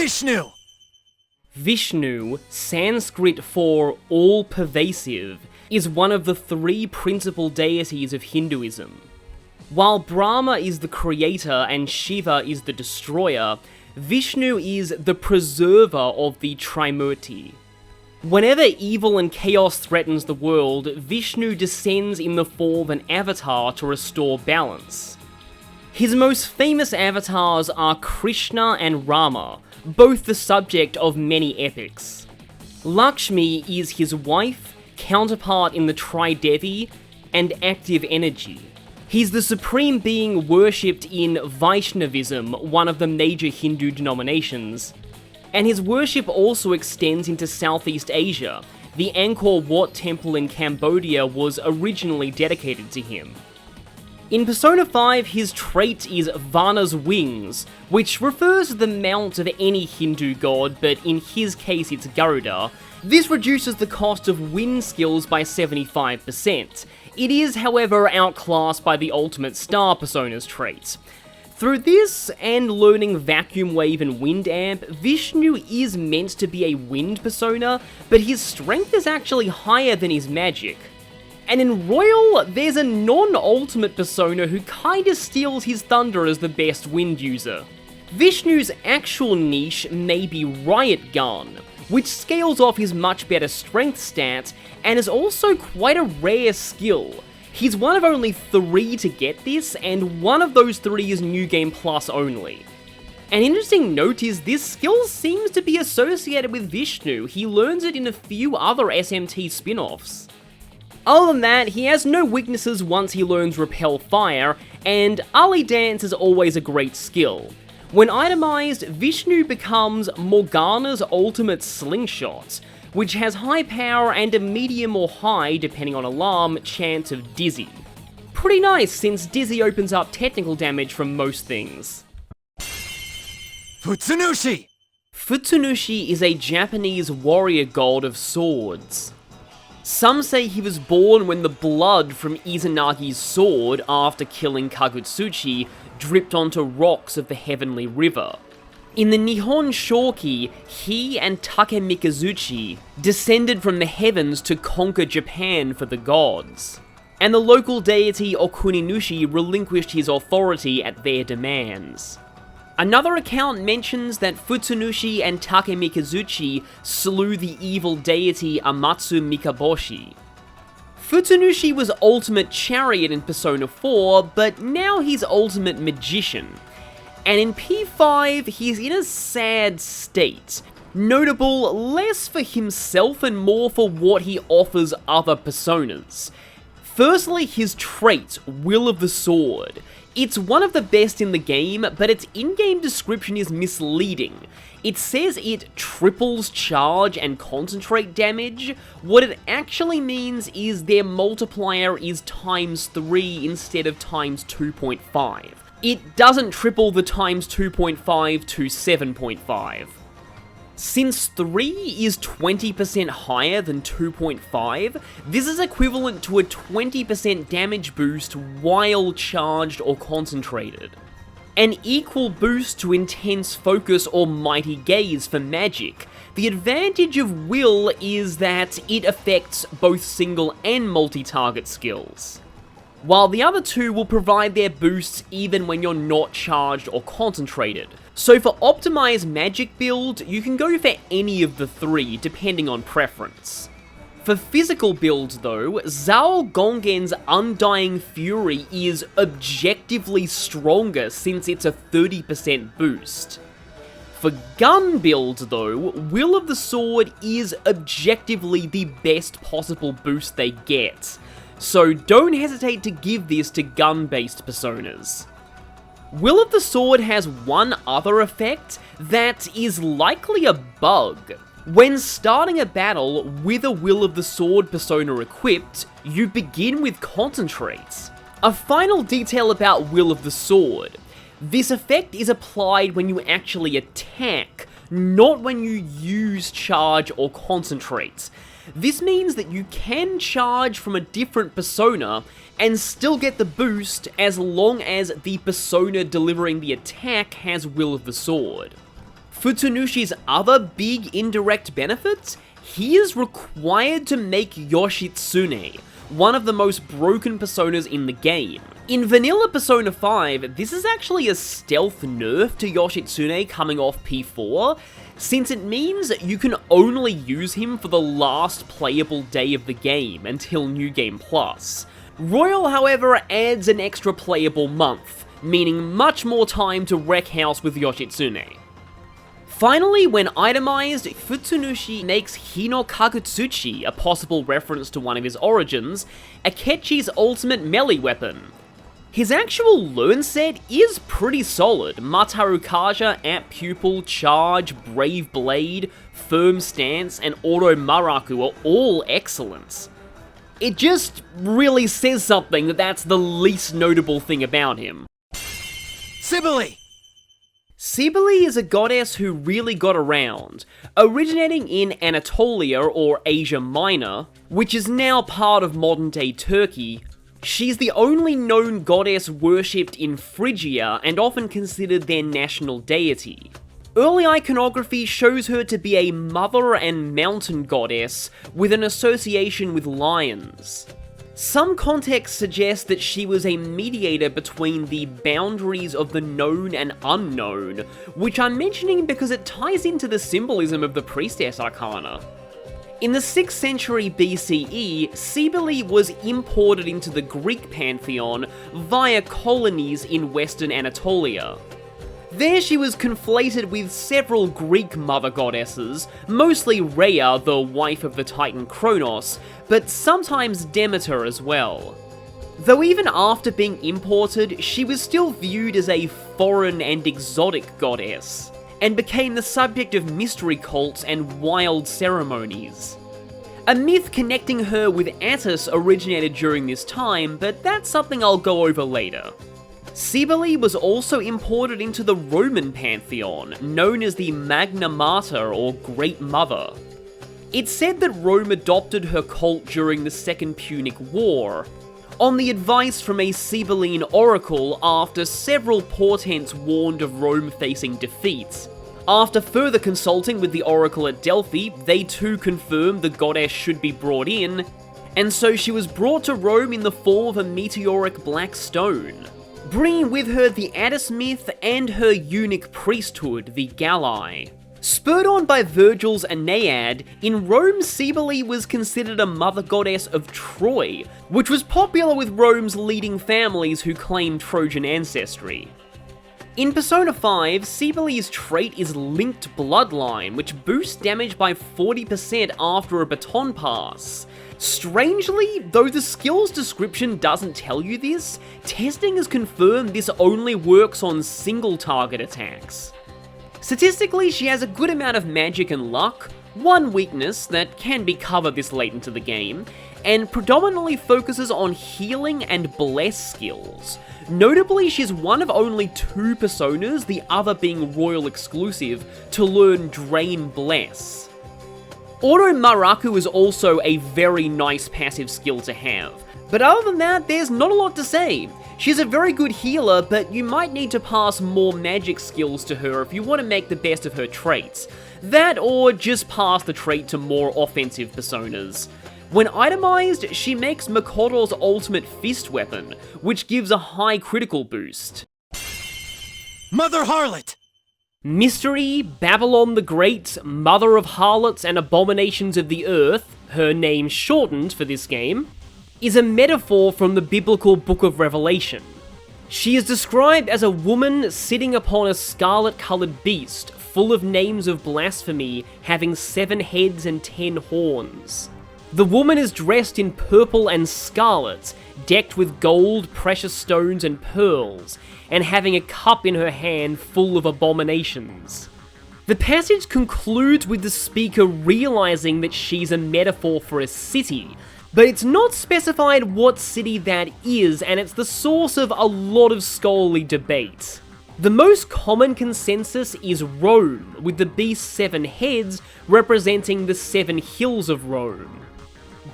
Vishnu! Vishnu, Sanskrit for all-pervasive, is one of the three principal deities of Hinduism. While Brahma is the creator and Shiva is the destroyer, Vishnu is the preserver of the Trimurti. Whenever evil and chaos threatens the world, Vishnu descends in the form of an avatar to restore balance. His most famous avatars are Krishna and Rama, both the subject of many epics. Lakshmi is his wife, counterpart in the Tridevi, and active energy. He's the supreme being worshipped in Vaishnavism, one of the major Hindu denominations. And his worship also extends into Southeast Asia. The Angkor Wat temple in Cambodia was originally dedicated to him. In Persona 5, his trait is Vana's wings, which refers to the mount of any Hindu god, but in his case it's Garuda. This reduces the cost of wind skills by 75%. It is, however, outclassed by the Ultimate Star Persona's trait. Through this, and learning Vacuum Wave and Wind Amp, Vishnu is meant to be a wind persona, but his strength is actually higher than his magic. And in Royal, there's a non-ultimate persona who kinda steals his thunder as the best wind user. Vishnu's actual niche may be Riot Gun, which scales off his much better strength stat, and is also quite a rare skill. He's one of only 3 to get this, and one of those 3 is New Game Plus only. An interesting note is this skill seems to be associated with Vishnu. He learns it in a few other SMT spin-offs. Other than that, he has no weaknesses once he learns Repel Fire, and Ali Dance is always a great skill. When itemized, Vishnu becomes Morgana's ultimate slingshot, which has high power and a medium or high, depending on alarm, chance of Dizzy. Pretty nice, since Dizzy opens up technical damage from most things. Futsunushi! Futsunushi is a Japanese warrior god of swords. Some say he was born when the blood from Izanagi's sword, after killing Kagutsuchi, dripped onto rocks of the Heavenly River. In the Nihon Shoki, he and Takemikazuchi descended from the heavens to conquer Japan for the gods, and the local deity Okuninushi relinquished his authority at their demands. Another account mentions that Futsunushi and Takemikazuchi slew the evil deity Amatsu Mikaboshi. Futsunushi was Ultimate Chariot in Persona 4, but now he's Ultimate Magician. And in P5, he's in a sad state. Notable less for himself and more for what he offers other personas. Firstly, his trait, Will of the Sword. It's one of the best in the game, but its in-game description is misleading. It says it triples charge and concentrate damage. What it actually means is their multiplier is ×3 instead of ×2.5. It doesn't triple the ×2.5 to 7.5. Since 3 is 20% higher than 2.5, this is equivalent to a 20% damage boost while charged or concentrated. An equal boost to Intense Focus or Mighty Gaze for magic. The advantage of Will is that it affects both single and multi-target skills, while the other two will provide their boosts even when you're not charged or concentrated. So for optimized magic build, you can go for any of the 3, depending on preference. For physical builds though, Zaou-Gongen's Undying Fury is objectively stronger since it's a 30% boost. For gun builds though, Will of the Sword is objectively the best possible boost they get, so don't hesitate to give this to gun-based personas. Will of the Sword has one other effect that is likely a bug. When starting a battle with a Will of the Sword persona equipped, you begin with Concentrates. A final detail about Will of the Sword. This effect is applied when you actually attack, not when you use Charge or Concentrates. This means that you can charge from a different persona and still get the boost as long as the persona delivering the attack has Will of the Sword. Futsunushi's other big indirect benefits? He is required to make Yoshitsune, one of the most broken personas in the game. In vanilla Persona 5, this is actually a stealth nerf to Yoshitsune coming off P4, since it means you can only use him for the last playable day of the game until New Game Plus. Royal, however, adds an extra playable month, meaning much more time to wreck house with Yoshitsune. Finally, when itemized, Futsunushi makes Hino Kagutsuchi, a possible reference to one of his origins, Akechi's ultimate melee weapon. His actual learn set is pretty solid. Mataru Kaja, Apt Pupil, Charge, Brave Blade, Firm Stance, and Auto Maraku are all excellent. It just really says something that that's the least notable thing about him. Cybele! Cybele is a goddess who really got around, originating in Anatolia or Asia Minor, which is now part of modern-day Turkey. She's the only known goddess worshipped in Phrygia and often considered their national deity. Early iconography shows her to be a mother and mountain goddess with an association with lions. Some context suggests that she was a mediator between the boundaries of the known and unknown, which I'm mentioning because it ties into the symbolism of the Priestess Arcana. In the 6th century BCE, Cybele was imported into the Greek pantheon via colonies in western Anatolia. There she was conflated with several Greek mother goddesses, mostly Rhea, the wife of the titan Kronos, but sometimes Demeter as well. Though even after being imported, she was still viewed as a foreign and exotic goddess, and became the subject of mystery cults and wild ceremonies. A myth connecting her with Attis originated during this time, but that's something I'll go over later. Cybele was also imported into the Roman pantheon, known as the Magna Mater or Great Mother. It's said that Rome adopted her cult during the Second Punic War, on the advice from a Cybelean oracle after several portents warned of Rome facing defeat. After further consulting with the oracle at Delphi, they too confirmed the goddess should be brought in, and so she was brought to Rome in the form of a meteoric black stone, bringing with her the Attis myth and her eunuch priesthood, the Galli. Spurred on by Virgil's Aeneid, in Rome Cybele was considered a mother goddess of Troy, which was popular with Rome's leading families who claimed Trojan ancestry. In Persona 5, Cybele's trait is Linked Bloodline, which boosts damage by 40% after a baton pass. Strangely, though the skill's description doesn't tell you this, testing has confirmed this only works on single target attacks. Statistically, she has a good amount of magic and luck, one weakness that can be covered this late into the game, and predominantly focuses on healing and bless skills. Notably, she's one of only 2 personas, the other being Royal exclusive, to learn Drain Bless. Auto Maraku is also a very nice passive skill to have, but other than that, there's not a lot to say. She's a very good healer, but you might need to pass more magic skills to her if you want to make the best of her traits. That or just pass the trait to more offensive personas. When itemized, she makes Makoto's ultimate fist weapon, which gives a high critical boost. Mother Harlot! Mystery, Babylon the Great, Mother of Harlots and Abominations of the Earth, her name shortened for this game, is a metaphor from the biblical Book of Revelation. She is described as a woman sitting upon a scarlet-coloured beast, full of names of blasphemy, having 7 heads and 10 horns. The woman is dressed in purple and scarlet, decked with gold, precious stones, and pearls, and having a cup in her hand full of abominations. The passage concludes with the speaker realizing that she's a metaphor for a city, but it's not specified what city that is, and it's the source of a lot of scholarly debate. The most common consensus is Rome, with the beast's 7 heads representing the 7 hills of Rome.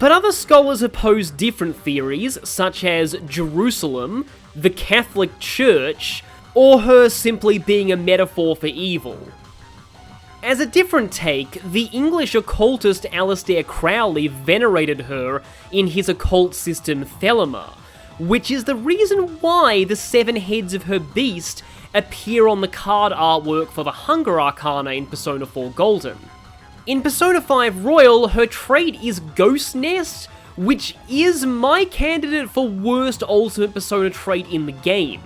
But other scholars oppose different theories, such as Jerusalem, the Catholic Church, or her simply being a metaphor for evil. As a different take, the English occultist Aleister Crowley venerated her in his occult system Thelema, which is the reason why the 7 heads of her beast appear on the card artwork for the Hunger Arcana in Persona 4 Golden. In Persona 5 Royal, her trait is Ghost Nest, which is my candidate for worst ultimate Persona trait in the game.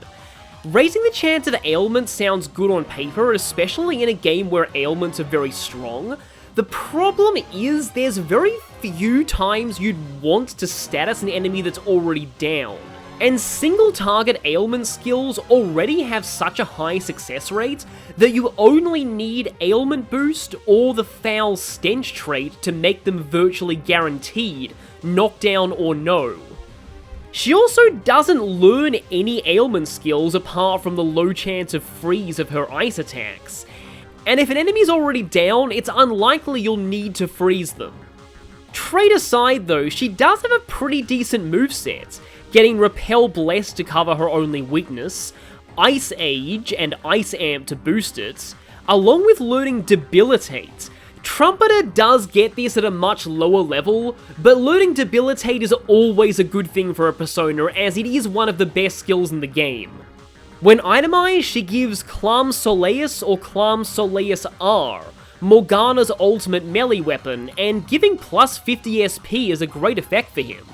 Raising the chance of ailments sounds good on paper, especially in a game where ailments are very strong. The problem is there's very few times you'd want to status an enemy that's already down. And single target ailment skills already have such a high success rate that you only need ailment boost or the foul stench trait to make them virtually guaranteed, knockdown or no. She also doesn't learn any ailment skills apart from the low chance of freeze of her ice attacks. And if an enemy's already down, it's unlikely you'll need to freeze them. Trait aside though, she does have a pretty decent moveset, getting Repel Blessed to cover her only weakness, Ice Age and Ice Amp to boost it, along with learning Debilitate. Trumpeter does get this at a much lower level, but learning Debilitate is always a good thing for a Persona as it is one of the best skills in the game. When itemized, she gives Clam Soleus or Clam Soleus R, Morgana's ultimate melee weapon, and giving plus 50 SP is a great effect for him.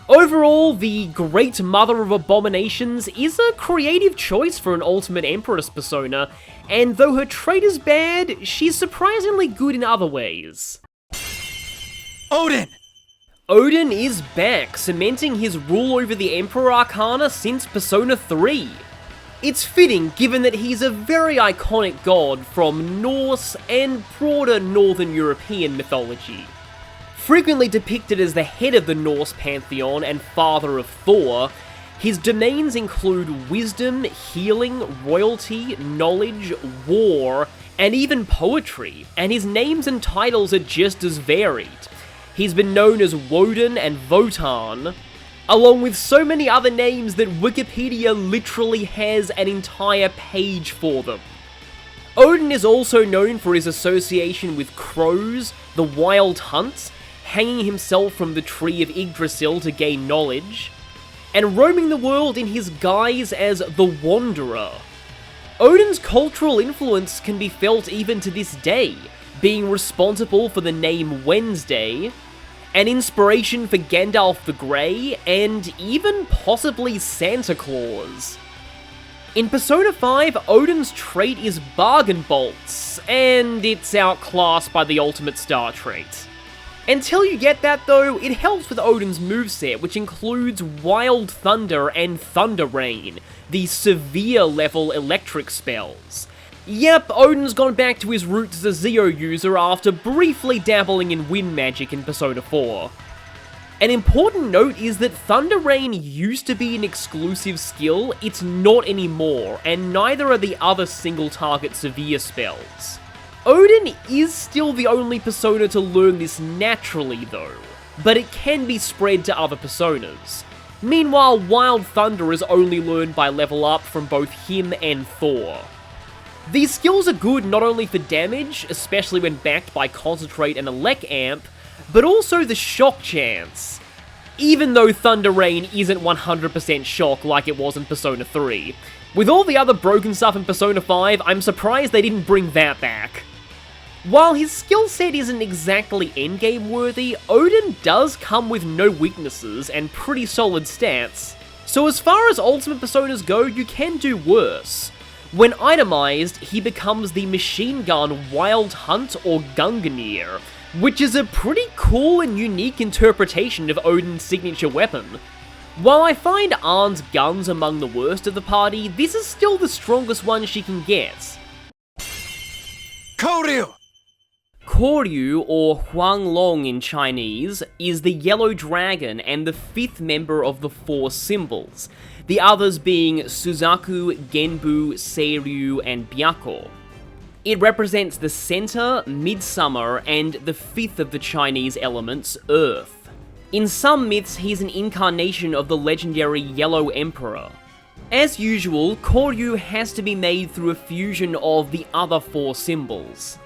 Overall, the Great Mother of Abominations is a creative choice for an Ultimate Empress persona, and though her trait is bad, she's surprisingly good in other ways. Odin! Odin is back, cementing his rule over the Emperor Arcana since Persona 3. It's fitting given that he's a very iconic god from Norse and broader Northern European mythology. Frequently depicted as the head of the Norse pantheon and father of Thor, his domains include wisdom, healing, royalty, knowledge, war, and even poetry, and his names and titles are just as varied. He's been known as Woden and Wotan, along with so many other names that Wikipedia literally has an entire page for them. Odin is also known for his association with crows, the wild hunt, hanging himself from the tree of Yggdrasil to gain knowledge, and roaming the world in his guise as the Wanderer. Odin's cultural influence can be felt even to this day, being responsible for the name Wednesday, an inspiration for Gandalf the Grey, and even possibly Santa Claus. In Persona 5, Odin's trait is Bargain Bolts, and it's outclassed by the Ultimate Star trait. Until you get that though, it helps with Odin's moveset, which includes Wild Thunder and Thunder Rain, the severe level electric spells. Yep, Odin's gone back to his roots as a Zeo user after briefly dabbling in wind magic in Persona 4. An important note is that Thunder Rain used to be an exclusive skill, it's not anymore, and neither are the other single target severe spells. Odin is still the only persona to learn this naturally though, but it can be spread to other personas. Meanwhile, Wild Thunder is only learned by level up from both him and Thor. These skills are good not only for damage, especially when backed by Concentrate and Elec Amp, but also the shock chance. Even though Thunder Rain isn't 100% shock like it was in Persona 3. With all the other broken stuff in Persona 5, I'm surprised they didn't bring that back. While his skill set isn't exactly endgame worthy, Odin does come with no weaknesses and pretty solid stats, so as far as Ultimate Personas go, you can do worse. When itemized, he becomes the Machine Gun Wild Hunt or Gungnir, which is a pretty cool and unique interpretation of Odin's signature weapon. While I find Arn's guns among the worst of the party, this is still the strongest one she can get. Kohryu! Kohryu, or Huanglong in Chinese, is the yellow dragon and the 5th member of the 4 symbols, the others being Suzaku, Genbu, Seiryu, and Byakko. It represents the center, midsummer, and the 5th of the Chinese elements, Earth. In some myths, he's an incarnation of the legendary Yellow Emperor. As usual, Kohryu has to be made through a fusion of the other 4 symbols.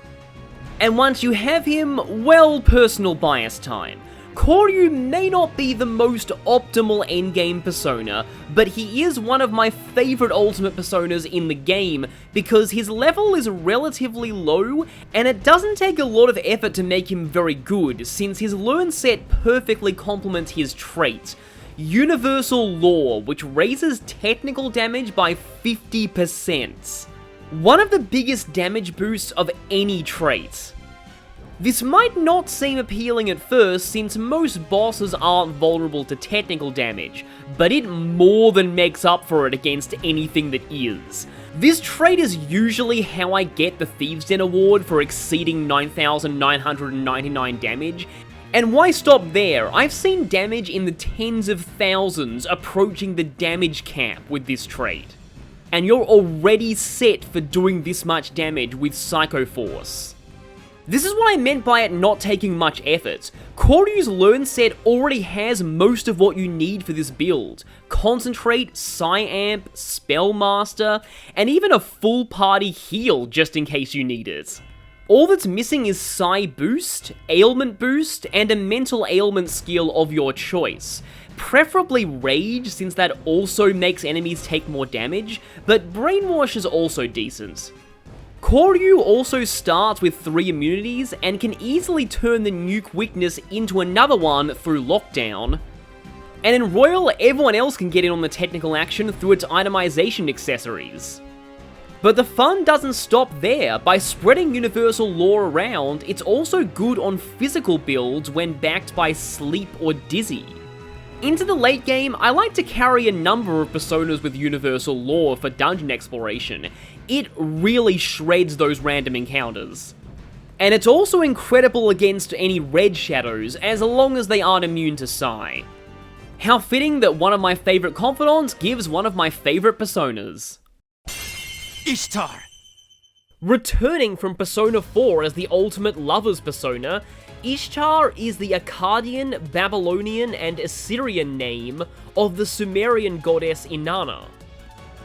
And once you have him, well, personal bias time. Kohryu may not be the most optimal endgame persona, but he is one of my favourite ultimate personas in the game because his level is relatively low and it doesn't take a lot of effort to make him very good since his learn set perfectly complements his trait. Universal Law, which raises technical damage by 50%. One of the biggest damage boosts of any trait. This might not seem appealing at first since most bosses aren't vulnerable to technical damage, but it more than makes up for it against anything that is. This trait is usually how I get the Thieves' Den award for exceeding 9,999 damage, and why stop there? I've seen damage in the tens of thousands approaching the damage cap with this trait. And you're already set for doing this much damage with Psycho Force. This is what I meant by it not taking much effort. Kohryu's learn set already has most of what you need for this build. Concentrate, Psy-Amp, Spellmaster, and even a full party heal just in case you need it. All that's missing is Psy Boost, Ailment Boost, and a mental ailment skill of your choice. Preferably Rage, since that also makes enemies take more damage, but Brainwash is also decent. Kohryu also starts with 3 immunities and can easily turn the nuke weakness into another one through Lockdown. And in Royal, everyone else can get in on the technical action through its itemization accessories. But the fun doesn't stop there. By spreading Universal Law around, it's also good on physical builds when backed by Sleep or Dizzy. Into the late game, I like to carry a number of personas with Universal Law for dungeon exploration. It really shreds those random encounters. And it's also incredible against any red shadows, as long as they aren't immune to Psy. How fitting that one of my favourite confidants gives one of my favourite personas. Ishtar! Returning from Persona 4 as the ultimate lover's persona, Ishtar is the Akkadian, Babylonian, and Assyrian name of the Sumerian goddess Inanna.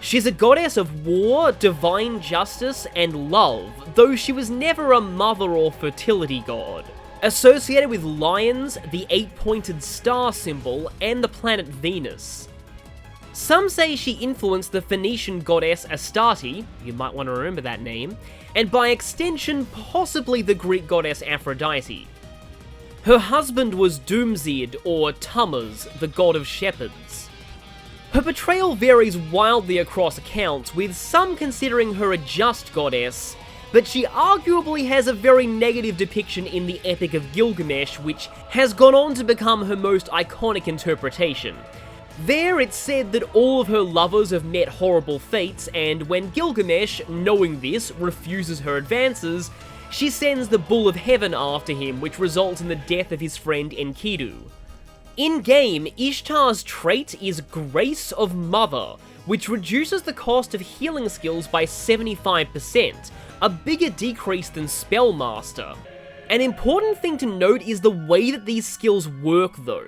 She's a goddess of war, divine justice, and love, though she was never a mother or fertility god. Associated with lions, the 8-pointed star symbol, and the planet Venus. Some say she influenced the Phoenician goddess Astarte, you might want to remember that name, and by extension, possibly the Greek goddess Aphrodite. Her husband was Doomzid, or Tammuz, the god of shepherds. Her portrayal varies wildly across accounts, with some considering her a just goddess, but she arguably has a very negative depiction in the Epic of Gilgamesh, which has gone on to become her most iconic interpretation. There, it's said that all of her lovers have met horrible fates, and when Gilgamesh, knowing this, refuses her advances, she sends the Bull of Heaven after him, which results in the death of his friend Enkidu. In-game, Ishtar's trait is Grace of Mother, which reduces the cost of healing skills by 75%, a bigger decrease than Spellmaster. An important thing to note is the way that these skills work though.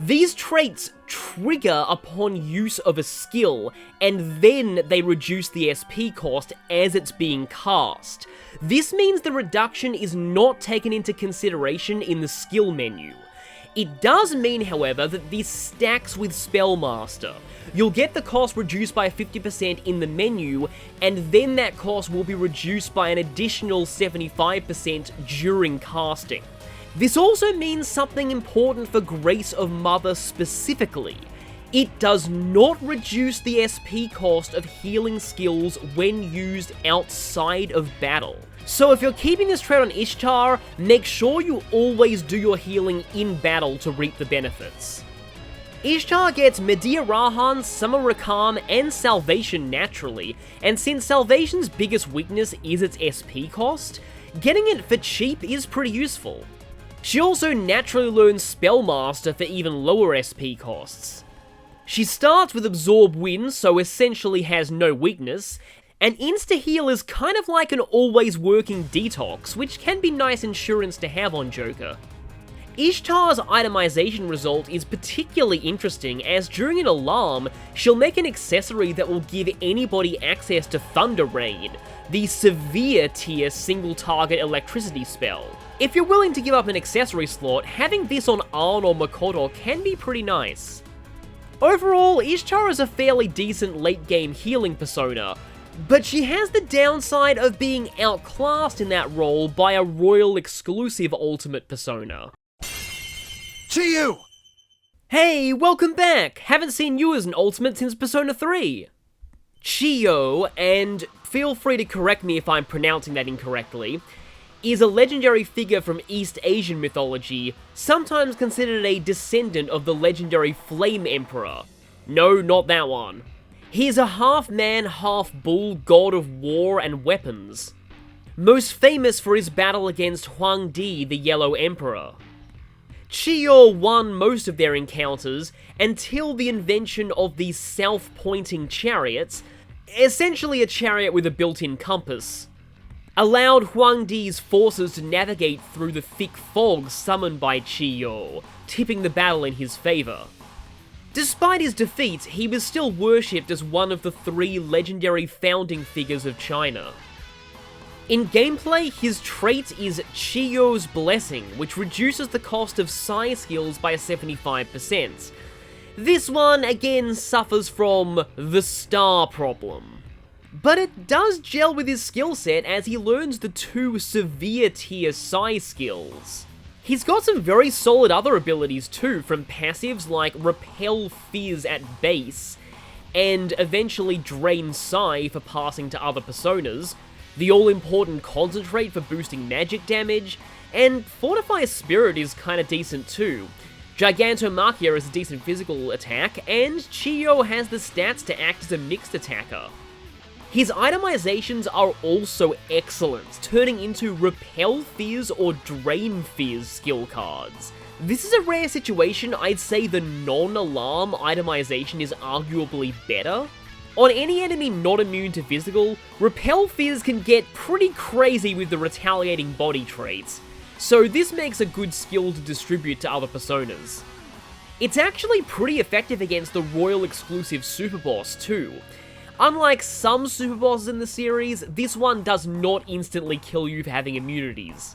These traits trigger upon use of a skill, and then they reduce the SP cost as it's being cast. This means the reduction is not taken into consideration in the skill menu. It does mean, however, that this stacks with Spellmaster. You'll get the cost reduced by 50% in the menu, and then that cost will be reduced by an additional 75% during casting. This also means something important for Grace of Mother specifically. It does not reduce the SP cost of healing skills when used outside of battle. So if you're keeping this trait on Ishtar, make sure you always do your healing in battle to reap the benefits. Ishtar gets Medea Rahan, Summer Rakam, and Salvation naturally, and since Salvation's biggest weakness is its SP cost, getting it for cheap is pretty useful. She also naturally learns Spellmaster for even lower SP costs. She starts with Absorb Wind, so essentially has no weakness, and insta-heal is kind of like an always working detox, which can be nice insurance to have on Joker. Ishtar's itemization result is particularly interesting, as during an alarm, she'll make an accessory that will give anybody access to Thunder Rain, the severe tier single target electricity spell. If you're willing to give up an accessory slot, having this on Arn or Makoto can be pretty nice. Overall, Ishtar is a fairly decent late game healing persona, but she has the downside of being outclassed in that role by a royal exclusive ultimate persona. Chiyu! Hey, welcome back! Haven't seen you as an ultimate since Persona 3. Chiyo, and feel free to correct me if I'm pronouncing that incorrectly, is a legendary figure from East Asian mythology, sometimes considered a descendant of the legendary Flame Emperor. No, not that one. He is a half-man, half-bull god of war and weapons, most famous for his battle against Huang Di, the Yellow Emperor. Chiyo won most of their encounters until the invention of the self-pointing chariots, essentially a chariot with a built-in compass, allowed Huang Di's forces to navigate through the thick fog summoned by Chiyo, tipping the battle in his favour. Despite his defeat, he was still worshipped as one of the 3 legendary founding figures of China. In gameplay, his trait is Chiyo's Blessing, which reduces the cost of Psi skills by 75%. This one, again, suffers from the star problem. But it does gel with his skill set as he learns the 2 severe tier Psi skills. He's got some very solid other abilities too, from passives like Repel Fizz at base, and eventually Drain Psi for passing to other personas, the all-important Concentrate for boosting magic damage, and Fortify Spirit is kinda decent too. Gigantomachia is a decent physical attack, and Chiyo has the stats to act as a mixed attacker. His itemizations are also excellent, turning into Repel Fizz or Drain Fizz skill cards. This is a rare situation. I'd say the non-alarm itemization is arguably better. On any enemy not immune to physical, Repel Fizz can get pretty crazy with the retaliating body traits, so this makes a good skill to distribute to other personas. It's actually pretty effective against the royal exclusive super boss too. Unlike some super bosses in the series, this one does not instantly kill you for having immunities.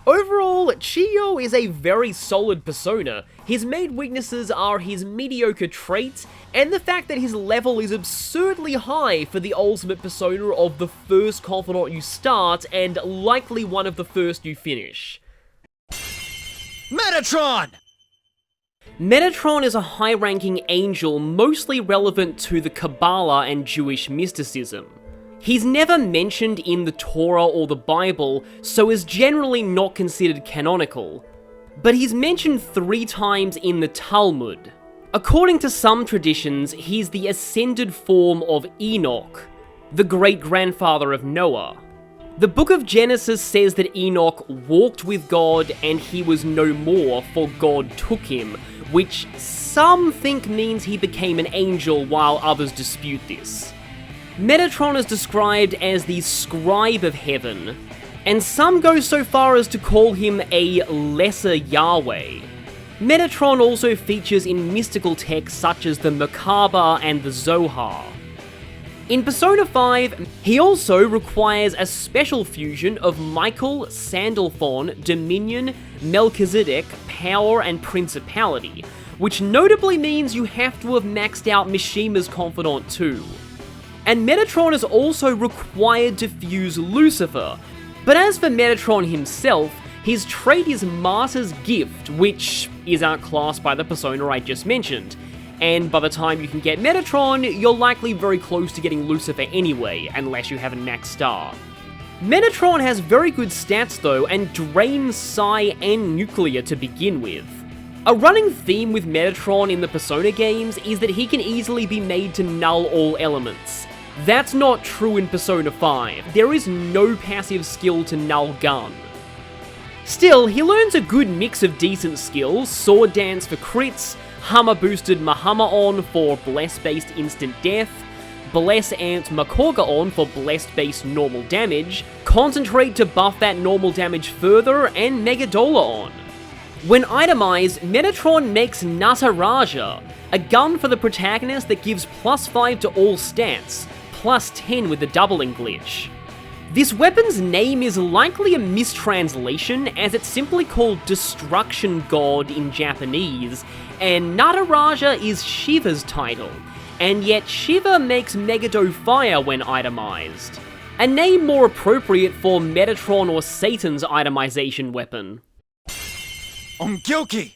Overall, Chiyo is a very solid persona. His main weaknesses are his mediocre traits, and the fact that his level is absurdly high for the ultimate persona of the first Confidant you start, and likely one of the first you finish. Metatron! Metatron is a high-ranking angel mostly relevant to the Kabbalah and Jewish mysticism. He's never mentioned in the Torah or the Bible, so is generally not considered canonical. But he's mentioned 3 times in the Talmud. According to some traditions, he's the ascended form of Enoch, the great-grandfather of Noah. The book of Genesis says that Enoch walked with God and he was no more, for God took him, which some think means he became an angel while others dispute this. Metatron is described as the scribe of heaven, and some go so far as to call him a lesser Yahweh. Metatron also features in mystical texts such as the Merkaba and the Zohar. In Persona 5, he also requires a special fusion of Michael, Sandalphon, Dominion, Melchizedek, Power, and Principality, which notably means you have to have maxed out Mishima's Confidant too. And Metatron is also required to fuse Lucifer, but as for Metatron himself, his trait is Martyr's Gift, which is outclassed by the persona I just mentioned, and by the time you can get Metatron, you're likely very close to getting Lucifer anyway, unless you have a max star. Metatron has very good stats though, and Drain, Psi, and Nuclear to begin with. A running theme with Metatron in the Persona games is that he can easily be made to null all elements. That's not true in Persona 5, there is no passive skill to null gun. Still, he learns a good mix of decent skills: Sword Dance for crits, Hammer boosted Mahama-on for Bless-based instant death, Bless Ant Makorga-on for Blessed-based normal damage, Concentrate to buff that normal damage further, and Megadola-on. When itemized, Metatron makes Nataraja, a gun for the protagonist that gives +5 to all stats, +10 with the doubling glitch. This weapon's name is likely a mistranslation, as it's simply called Destruction God in Japanese, and Nataraja is Shiva's title, and yet Shiva makes Megiddo Fire when itemized. A name more appropriate for Metatron or Satan's itemization weapon. Ongyo-Ki!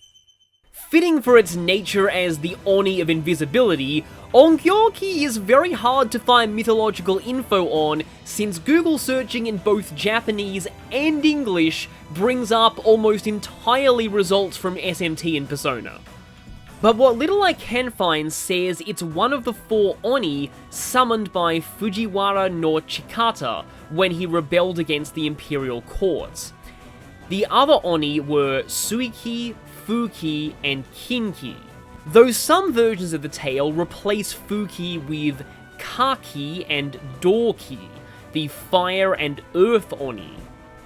Fitting for its nature as the Oni of invisibility, Ongyo-Ki is very hard to find mythological info on, since Google searching in both Japanese and English brings up almost entirely results from SMT and Persona. But what little I can find says it's one of the 4 Oni summoned by Fujiwara no Chikata when he rebelled against the Imperial Court. The other Oni were Suiki, Fuki, and Kinki, though some versions of the tale replace Fuki with Kaki and Dorki, the Fire and Earth Oni.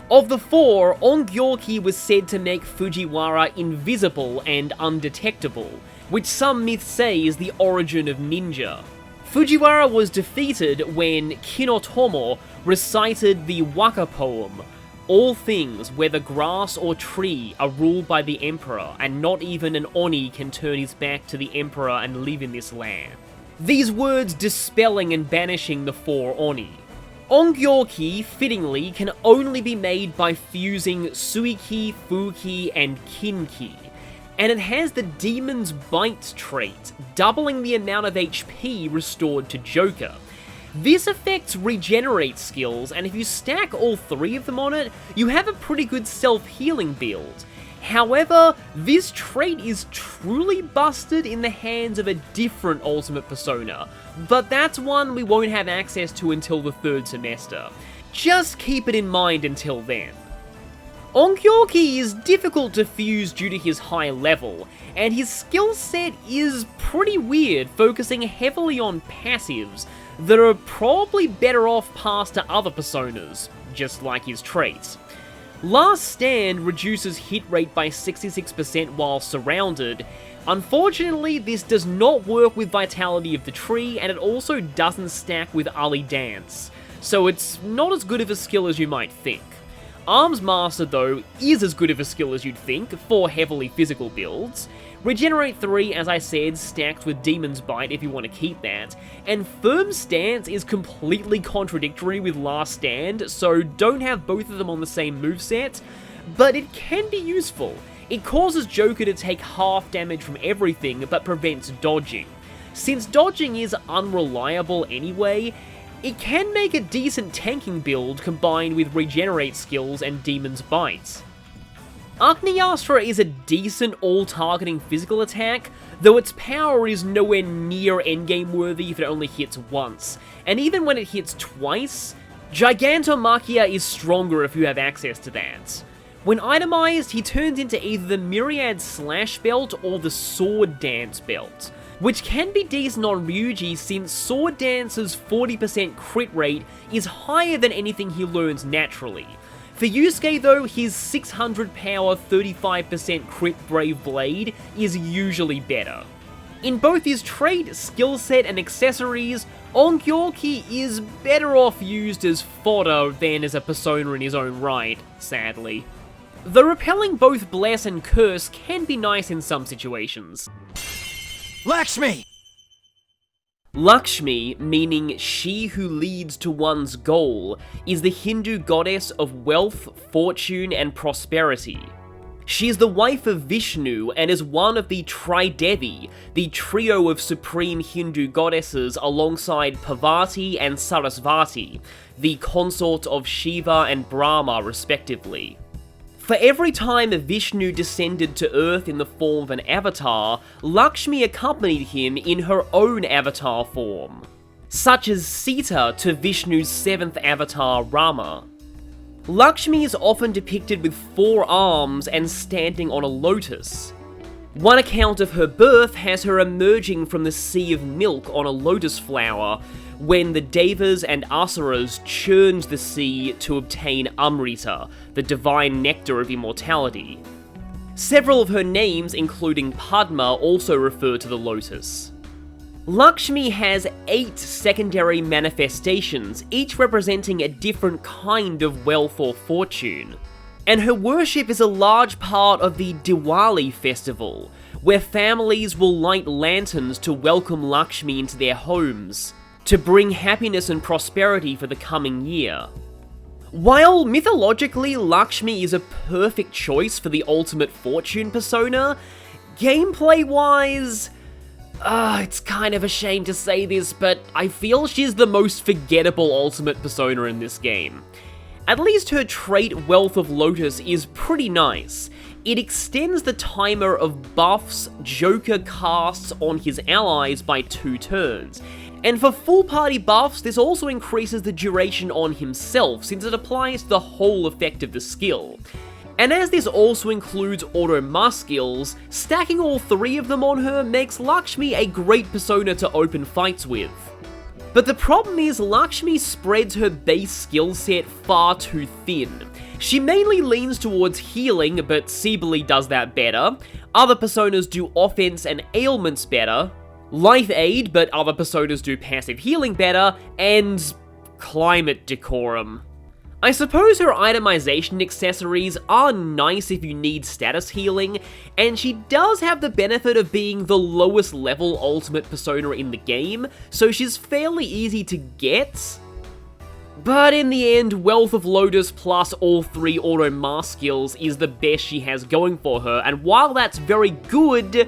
Of the 4, Ongyo-Ki was said to make Fujiwara invisible and undetectable, which some myths say is the origin of ninja. Fujiwara was defeated when Kinotomo recited the Waka poem, "All things, whether grass or tree, are ruled by the Emperor, and not even an Oni can turn his back to the Emperor and live in this land." These words dispelling and banishing the 4 Oni. Ongyo-Ki, fittingly, can only be made by fusing Suiki, Fuki, and Kinki, and it has the Demon's Bite trait, doubling the amount of HP restored to Joker. This effect regenerates skills, and if you stack all 3 of them on it, you have a pretty good self-healing build. However, this trait is truly busted in the hands of a different Ultimate Persona, but that's one we won't have access to until the 3rd semester. Just keep it in mind until then. Ongyo-Ki is difficult to fuse due to his high level, and his skill set is pretty weird, focusing heavily on passives that are probably better off passed to other personas, just like his traits. Last Stand reduces hit rate by 66% while surrounded. Unfortunately, this does not work with Vitality of the Tree, and it also doesn't stack with Ali Dance, so it's not as good of a skill as you might think. Arms Master, though, is as good of a skill as you'd think for heavily physical builds. Regenerate 3, as I said, stacked with Demon's Bite if you want to keep that, and Firm Stance is completely contradictory with Last Stand, so don't have both of them on the same moveset, but it can be useful. It causes Joker to take half damage from everything, but prevents dodging. Since dodging is unreliable anyway, it can make a decent tanking build combined with Regenerate skills and Demon's Bite. Agnyastra is a decent all-targeting physical attack, though its power is nowhere near endgame worthy if it only hits once, and even when it hits twice, Gigantomachia is stronger if you have access to that. When itemized, he turns into either the Myriad Slash belt or the Sword Dance belt, which can be decent on Ryuji since Sword Dance's 40% crit rate is higher than anything he learns naturally. For Yusuke though, his 600 power 35% crit Brave Blade is usually better. In both his trait, skill set, and accessories, Ongyo-Ki is better off used as fodder than as a persona in his own right, sadly. Though repelling both Bless and Curse can be nice in some situations. Lakshmi! Lakshmi, meaning she who leads to one's goal, is the Hindu goddess of wealth, fortune, and prosperity. She is the wife of Vishnu and is one of the Tridevi, the trio of supreme Hindu goddesses alongside Parvati and Sarasvati, the consort of Shiva and Brahma respectively. For every time Vishnu descended to Earth in the form of an avatar, Lakshmi accompanied him in her own avatar form, such as Sita to Vishnu's 7th avatar Rama. Lakshmi is often depicted with 4 arms and standing on a lotus. One account of her birth has her emerging from the sea of milk on a lotus flower, when the Devas and Asuras churned the sea to obtain Amrita, the divine nectar of immortality. Several of her names, including Padma, also refer to the lotus. Lakshmi has 8 secondary manifestations, each representing a different kind of wealth or fortune. And her worship is a large part of the Diwali festival, where families will light lanterns to welcome Lakshmi into their homes, to bring happiness and prosperity for the coming year. While mythologically Lakshmi is a perfect choice for the ultimate fortune persona, gameplay-wise, it's kind of a shame to say this, but I feel she's the most forgettable ultimate persona in this game. At least her trait Wealth of Lotus is pretty nice. It extends the timer of buffs Joker casts on his allies by 2 turns. And for full party buffs, this also increases the duration on himself, since it applies to the whole effect of the skill. And as this also includes auto-mask skills, stacking all 3 of them on her makes Lakshmi a great persona to open fights with. But the problem is Lakshmi spreads her base skill set far too thin. She mainly leans towards healing, but Cybele does that better. Other personas do offense and ailments better. Life Aid, but other personas do passive healing better, and climate decorum. I suppose her itemization accessories are nice if you need status healing, and she does have the benefit of being the lowest level ultimate persona in the game, so she's fairly easy to get. But in the end, Wealth of Lotus plus all 3 auto-mask skills is the best she has going for her, and while that's very good,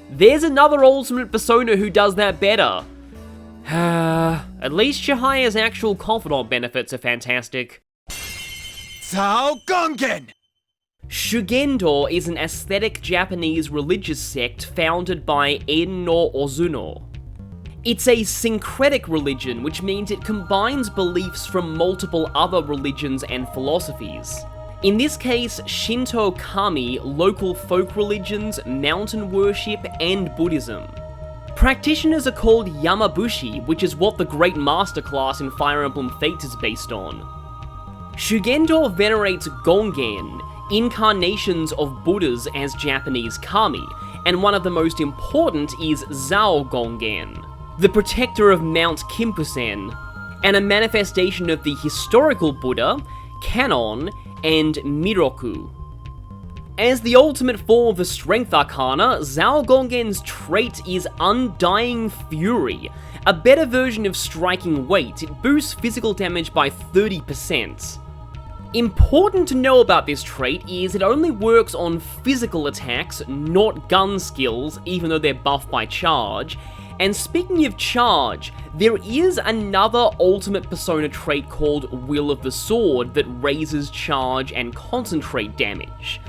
there's another ultimate persona who does that better. At least Chihiya's actual Confidant benefits are fantastic. Zaou-Gongen! Shugendo is an aesthetic Japanese religious sect founded by En no Ozuno. It's a syncretic religion, which means it combines beliefs from multiple other religions and philosophies. In this case, Shinto Kami, local folk religions, mountain worship, and Buddhism. Practitioners are called Yamabushi, which is what the Great Master class in Fire Emblem Fates is based on. Shugendo venerates Gongen, incarnations of Buddhas as Japanese kami, and one of the most important is Zaou-Gongen, the protector of Mount Kimpusen, and a manifestation of the historical Buddha, Kanon, and Miroku. As the ultimate form of the Strength Arcana, Zaou-Gongen's trait is Undying Fury, a better version of Striking Weight. It boosts physical damage by 30%. Important to know about this trait is it only works on physical attacks, not gun skills, even though they're buffed by charge. And speaking of charge, there is another ultimate persona trait called Will of the Sword that raises charge and concentrate damage.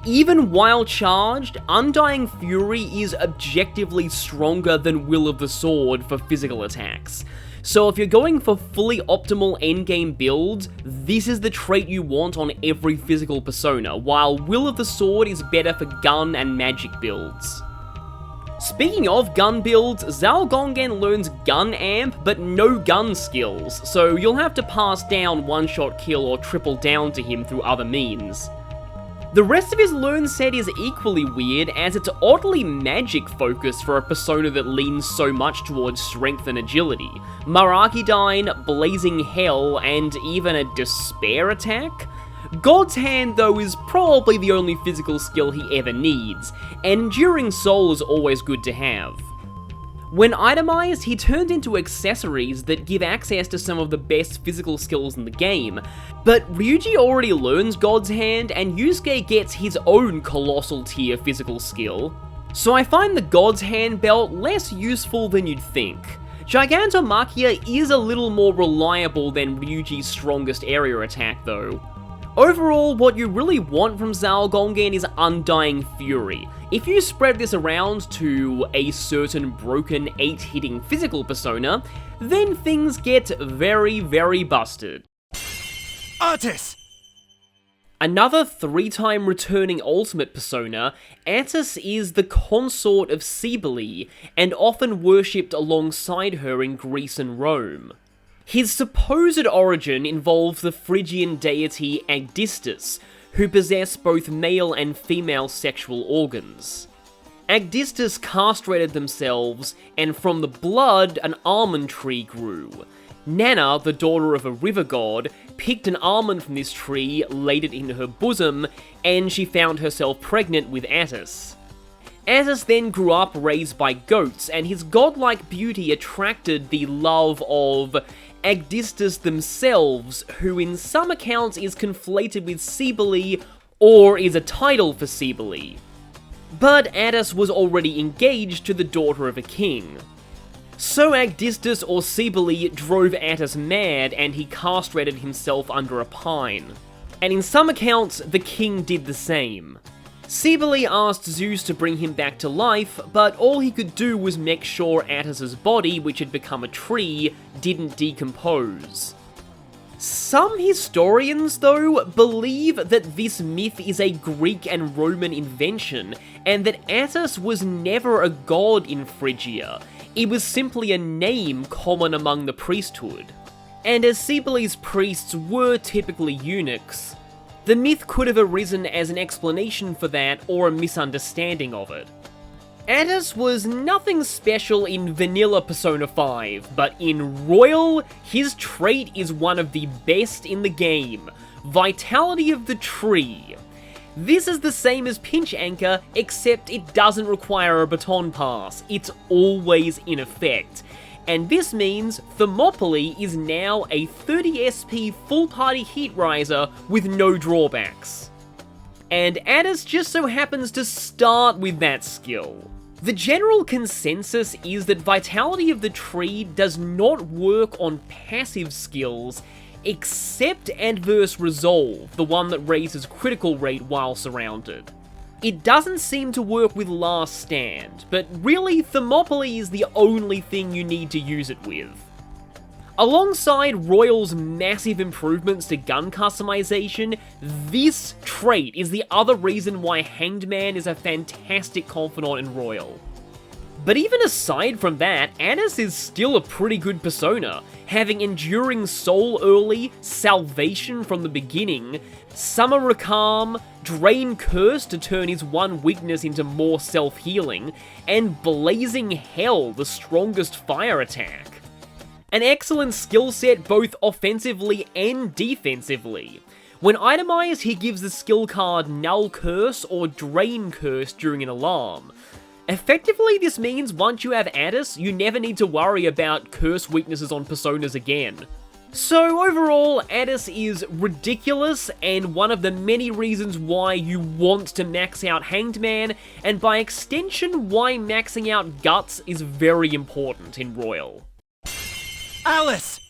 Even while charged, Undying Fury is objectively stronger than Will of the Sword for physical attacks. So if you're going for fully optimal endgame builds, this is the trait you want on every physical persona, while Will of the Sword is better for gun and magic builds. Speaking of gun builds, Zaou-Gongen learns gun amp, but no gun skills, so you'll have to pass down one-shot kill or triple down to him through other means. The rest of his learn set is equally weird, as it's oddly magic-focused for a persona that leans so much towards strength and agility. Marakidyne, Blazing Hell, and even a Despair attack? God's Hand, though, is probably the only physical skill he ever needs, and Enduring Soul is always good to have. When itemized, he turned into accessories that give access to some of the best physical skills in the game, but Ryuji already learns God's Hand, and Yusuke gets his own colossal tier physical skill, so I find the God's Hand belt less useful than you'd think. Gigantomachia is a little more reliable than Ryuji's strongest area attack though. Overall, what you really want from Zaou-Gongen is Undying Fury. If you spread this around to a certain broken 8-hitting physical persona, then things get very, very busted. Attis! Another 3-time returning ultimate persona, Attis is the consort of Cybele, and often worshipped alongside her in Greece and Rome. His supposed origin involves the Phrygian deity Agdistis, who possess both male and female sexual organs. Agdistis castrated themselves, and from the blood, an almond tree grew. Nana, the daughter of a river god, picked an almond from this tree, laid it in her bosom, and she found herself pregnant with Attis. Attis then grew up raised by goats, and his godlike beauty attracted the love of Agdistis themselves, who in some accounts is conflated with Cybele, or is a title for Cybele. But Attis was already engaged to the daughter of a king. So Agdistis or Cybele drove Attis mad, and he castrated himself under a pine. And in some accounts, the king did the same. Cybele asked Zeus to bring him back to life, but all he could do was make sure Attis's body, which had become a tree, didn't decompose. Some historians, though, believe that this myth is a Greek and Roman invention, and that Attis was never a god in Phrygia. It was simply a name common among the priesthood. And as Cybele's priests were typically eunuchs, the myth could have arisen as an explanation for that or a misunderstanding of it. Attis was nothing special in vanilla Persona 5, but in Royal, his trait is one of the best in the game: Vitality of the Tree. This is the same as Pinch Anchor, except it doesn't require a baton pass, it's always in effect. And this means Thermopylae is now a 30 SP full party heat riser with no drawbacks. And Attis just so happens to start with that skill. The general consensus is that Vitality of the Tree does not work on passive skills, except Adverse Resolve, the one that raises critical rate while surrounded. It doesn't seem to work with Last Stand, but really Thermopylae is the only thing you need to use it with. Alongside Royal's massive improvements to gun customization, this trait is the other reason why Hanged Man is a fantastic confidant in Royal. But even aside from that, Attis is still a pretty good persona, having Enduring Soul early, Salvation from the beginning, Summer Recalm, Drain Curse to turn his one weakness into more self-healing, and Blazing Hell, the strongest fire attack. An excellent skill set both offensively and defensively. When itemized, he gives the skill card Null Curse or Drain Curse during an alarm. Effectively, this means once you have Attis, you never need to worry about curse weaknesses on personas again. So overall, Attis is ridiculous and one of the many reasons why you want to max out Hanged Man, and by extension why maxing out Guts is very important in Royal. Alice!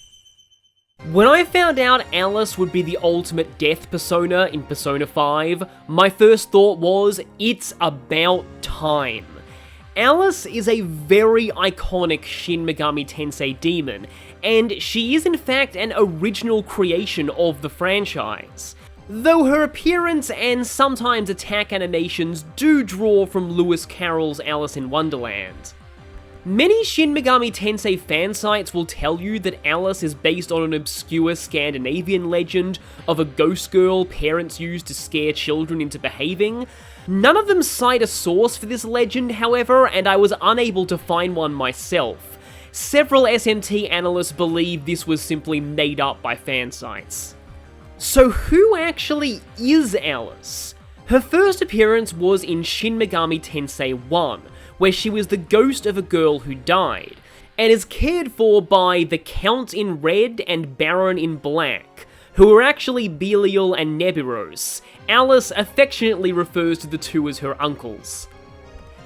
When I found out Alice would be the ultimate death persona in Persona 5, my first thought was, it's about time. Alice is a very iconic Shin Megami Tensei demon, and she is in fact an original creation of the franchise. Though her appearance and sometimes attack animations do draw from Lewis Carroll's Alice in Wonderland. Many Shin Megami Tensei fan sites will tell you that Alice is based on an obscure Scandinavian legend of a ghost girl parents used to scare children into behaving. None of them cite a source for this legend, however, and I was unable to find one myself. Several SMT analysts believe this was simply made up by fan sites. So who actually is Alice? Her first appearance was in Shin Megami Tensei 1, where she was the ghost of a girl who died, and is cared for by the Count in Red and Baron in Black, who are actually Belial and Nebiros. Alice affectionately refers to the two as her uncles.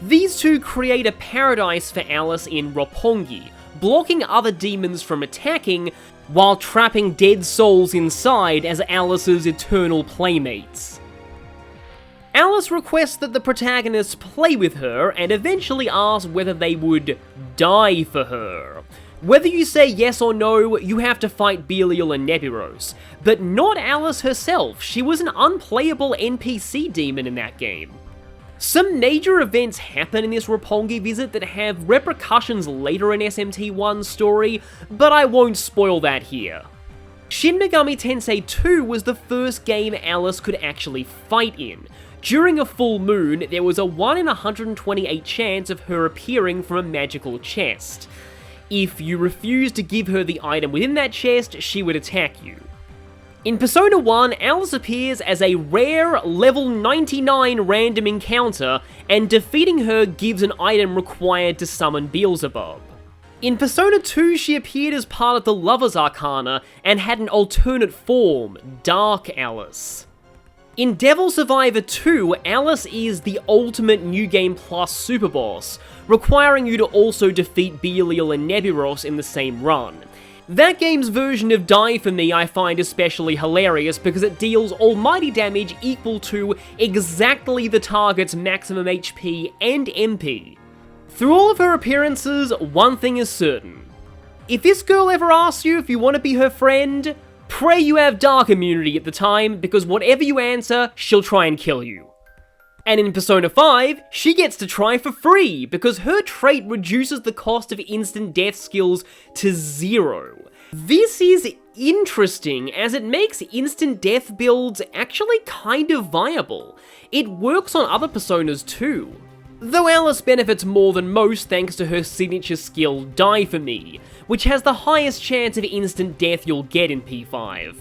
These two create a paradise for Alice in Roppongi, blocking other demons from attacking, while trapping dead souls inside as Alice's eternal playmates. Alice requests that the protagonists play with her, and eventually asks whether they would die for her. Whether you say yes or no, you have to fight Belial and Nebiros, but not Alice herself. She was an unplayable NPC demon in that game. Some major events happen in this Roppongi visit that have repercussions later in SMT1's story, but I won't spoil that here. Shin Megami Tensei 2 was the first game Alice could actually fight in. During a full moon, there was a 1 in 128 chance of her appearing from a magical chest. If you refused to give her the item within that chest, she would attack you. In Persona 1, Alice appears as a rare, level 99 random encounter, and defeating her gives an item required to summon Beelzebub. In Persona 2, she appeared as part of the Lover's Arcana, and had an alternate form, Dark Alice. In Devil Survivor 2, Alice is the ultimate New Game Plus superboss, requiring you to also defeat Belial and Nebulos in the same run. That game's version of Die For Me I find especially hilarious because it deals almighty damage equal to exactly the target's maximum HP and MP. Through all of her appearances, one thing is certain. If this girl ever asks you if you want to be her friend, pray you have dark immunity at the time, because whatever you answer, she'll try and kill you. And in Persona 5, she gets to try for free, because her trait reduces the cost of instant death skills to 0. This is interesting, as it makes instant death builds actually kind of viable. It works on other Personas too. Though Alice benefits more than most thanks to her signature skill Die For Me, which has the highest chance of instant death you'll get in P5.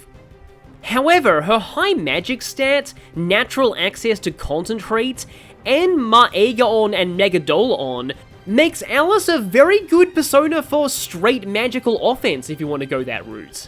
However, her high magic stat, natural access to concentrate, and Maegaon and Megadolon makes Alice a very good persona for straight magical offense if you want to go that route.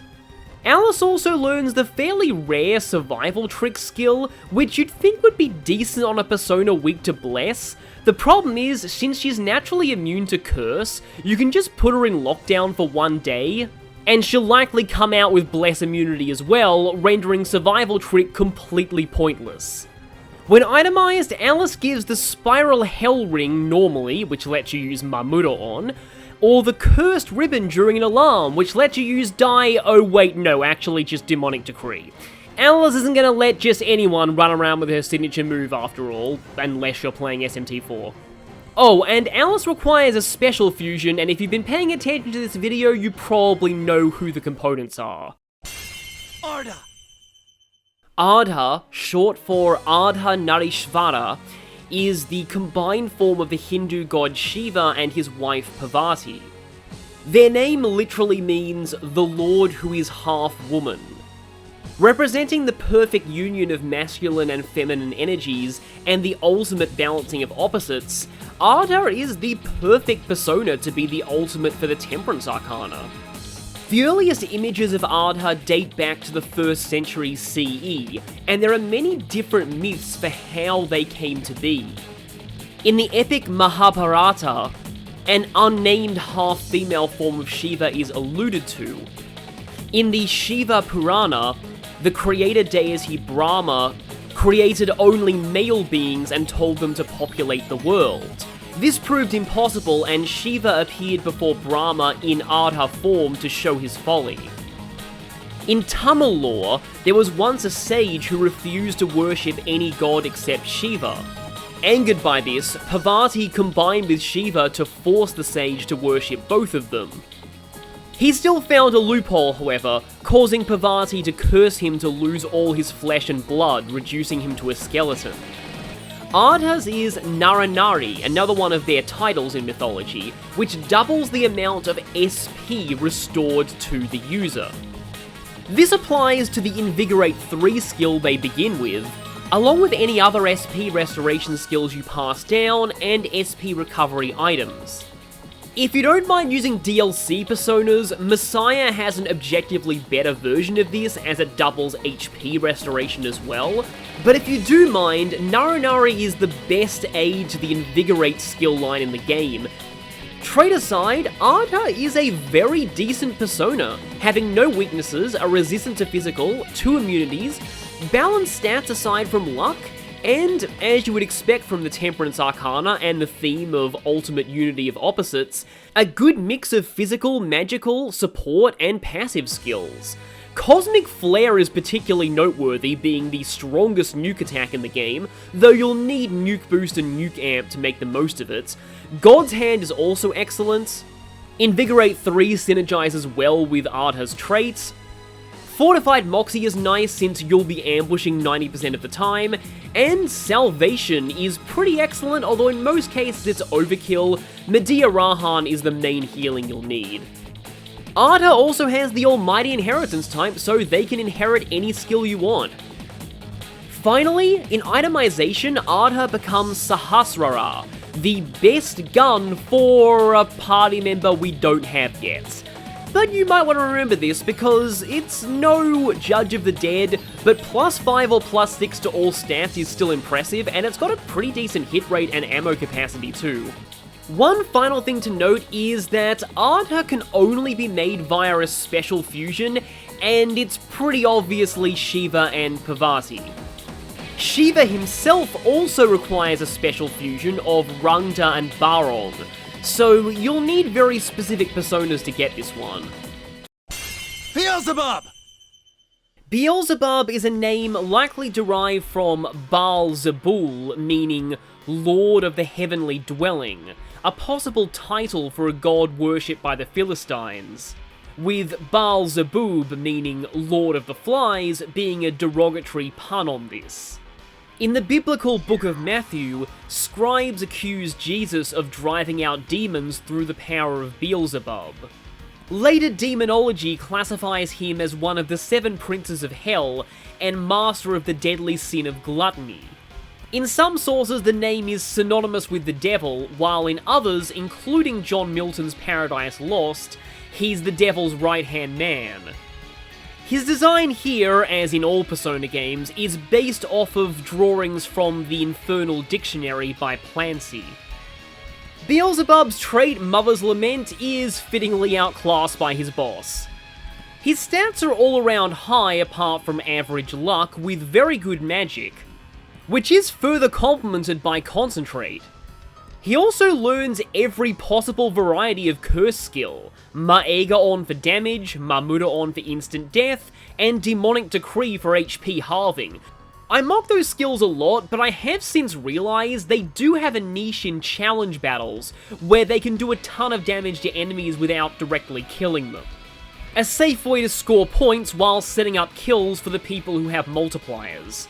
Alice also learns the fairly rare survival trick skill, which you'd think would be decent on a persona weak to Bless. The problem is, since she's naturally immune to Curse, you can just put her in lockdown for one day, and she'll likely come out with Bless immunity as well, rendering survival trick completely pointless. When itemized, Alice gives the Spiral Hell Ring normally, which lets you use Mamuda on, or the Cursed Ribbon during an alarm, which lets you use actually just Demonic Decree. Alice isn't gonna let just anyone run around with her signature move after all, unless you're playing SMT4. Oh, and Alice requires a special fusion, and if you've been paying attention to this video, you probably know who the components are. Ardha! Ardha, short for Ardha Narishvara, is the combined form of the Hindu god Shiva and his wife Parvati. Their name literally means the Lord who is half woman. Representing the perfect union of masculine and feminine energies and the ultimate balancing of opposites, Ardha is the perfect persona to be the ultimate for the Temperance Arcana. The earliest images of Ardha date back to the 1st century CE, and there are many different myths for how they came to be. In the epic Mahabharata, an unnamed half-female form of Shiva is alluded to. In the Shiva Purana, the creator deity Brahma created only male beings and told them to populate the world. This proved impossible, and Shiva appeared before Brahma in Ardha form to show his folly. In Tamil lore, there was once a sage who refused to worship any god except Shiva. Angered by this, Parvati combined with Shiva to force the sage to worship both of them. He still found a loophole, however, causing Parvati to curse him to lose all his flesh and blood, reducing him to a skeleton. Ardha's is Naranari, another one of their titles in mythology, which doubles the amount of SP restored to the user. This applies to the Invigorate 3 skill they begin with, along with any other SP restoration skills you pass down and SP recovery items. If you don't mind using DLC personas, Messiah has an objectively better version of this as it doubles HP restoration as well, but if you do mind, Naranari is the best aid to the Invigorate skill line in the game. Trait aside, Ardha is a very decent persona, having no weaknesses, a resistant to physical, 2 immunities, balanced stats aside from luck, and, as you would expect from the Temperance Arcana and the theme of ultimate unity of opposites, a good mix of physical, magical, support, and passive skills. Cosmic Flare is particularly noteworthy, being the strongest nuke attack in the game, though you'll need Nuke Boost and Nuke Amp to make the most of it. God's Hand is also excellent. Invigorate 3 synergizes well with Ardha's traits. Fortified Moxie is nice since you'll be ambushing 90% of the time, and Salvation is pretty excellent, although in most cases it's overkill. Medea Rahan is the main healing you'll need. Ardha also has the almighty inheritance type, so they can inherit any skill you want. Finally, in itemization, Ardha becomes Sahasrara, the best gun for a party member we don't have yet. But you might want to remember this because it's no Judge of the Dead, but +5 or +6 to all stats is still impressive, and it's got a pretty decent hit rate and ammo capacity too. One final thing to note is that Ardha can only be made via a special fusion, and it's pretty obviously Shiva and Parvati. Shiva himself also requires a special fusion of Rangda and Barong, so you'll need very specific personas to get this one. Beelzebub! Beelzebub is a name likely derived from Baal-Zebul, meaning Lord of the Heavenly Dwelling, a possible title for a god worshipped by the Philistines, with Baal-Zebub meaning Lord of the Flies being a derogatory pun on this. In the biblical book of Matthew, scribes accuse Jesus of driving out demons through the power of Beelzebub. Later demonology classifies him as one of the 7 princes of hell and master of the deadly sin of gluttony. In some sources, the name is synonymous with the devil, while in others, including John Milton's Paradise Lost, he's the devil's right-hand man. His design here, as in all Persona games, is based off of drawings from the Infernal Dictionary by Plancy. Beelzebub's trait, Mother's Lament, is fittingly outclassed by his boss. His stats are all around high apart from average luck, with very good magic, which is further complemented by Concentrate. He also learns every possible variety of curse skill, Ma'ega on for damage, Mamuda on for instant death, and Demonic Decree for HP halving. I mock those skills a lot, but I have since realised they do have a niche in challenge battles, where they can do a ton of damage to enemies without directly killing them. A safe way to score points while setting up kills for the people who have multipliers.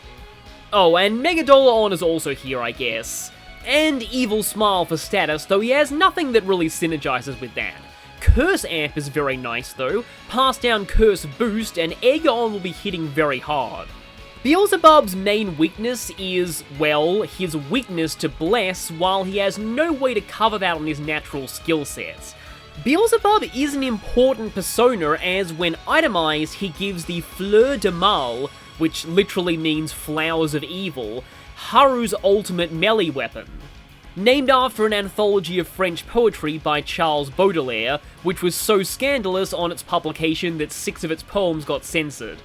Oh, and Megadolor is also here, I guess. And Evil Smile for status, though he has nothing that really synergizes with that. Curse Amp is very nice though, pass down Curse Boost, and Aegon will be hitting very hard. Beelzebub's main weakness is, well, his weakness to Bless, while he has no way to cover that on his natural skill sets. Beelzebub is an important persona as when itemized he gives the Fleur de Mal, which literally means Flowers of Evil, Haru's ultimate melee weapon. Named after an anthology of French poetry by Charles Baudelaire, which was so scandalous on its publication that 6 of its poems got censored.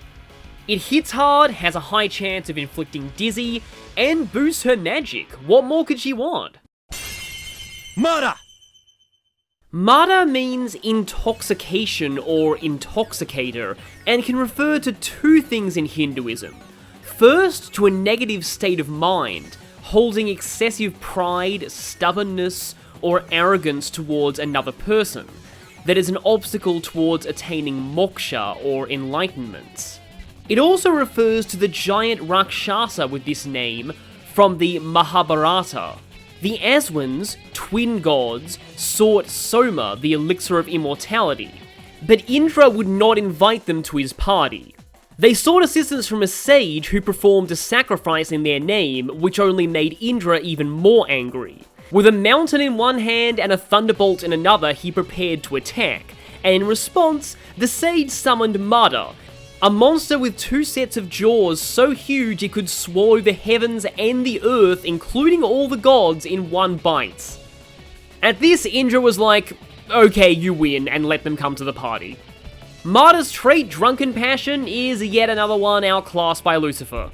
It hits hard, has a high chance of inflicting dizzy, and boosts her magic. What more could she want? Mada! Mada means intoxication or intoxicator, and can refer to 2 things in Hinduism. First, to a negative state of mind, holding excessive pride, stubbornness, or arrogance towards another person, that is an obstacle towards attaining moksha or enlightenment. It also refers to the giant Rakshasa with this name from the Mahabharata. The Aswins, twin gods, sought Soma, the elixir of immortality, but Indra would not invite them to his party. They sought assistance from a sage who performed a sacrifice in their name, which only made Indra even more angry. With a mountain in one hand and a thunderbolt in another, he prepared to attack, and in response, the sage summoned Mada, a monster with 2 sets of jaws so huge it could swallow the heavens and the earth, including all the gods, in one bite. At this, Indra was like, okay, you win, and let them come to the party. Mada's trait, Drunken Passion, is yet another one outclassed by Lucifer.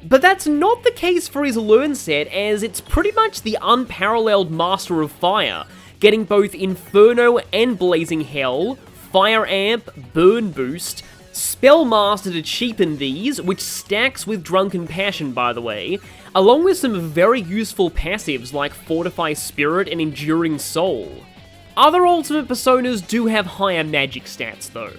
But that's not the case for his learn set, as it's pretty much the unparalleled Master of Fire, getting both Inferno and Blazing Hell, Fire Amp, Burn Boost, Spellmaster to cheapen these, which stacks with Drunken Passion by the way, along with some very useful passives like Fortify Spirit and Enduring Soul. Other Ultimate Personas do have higher magic stats though.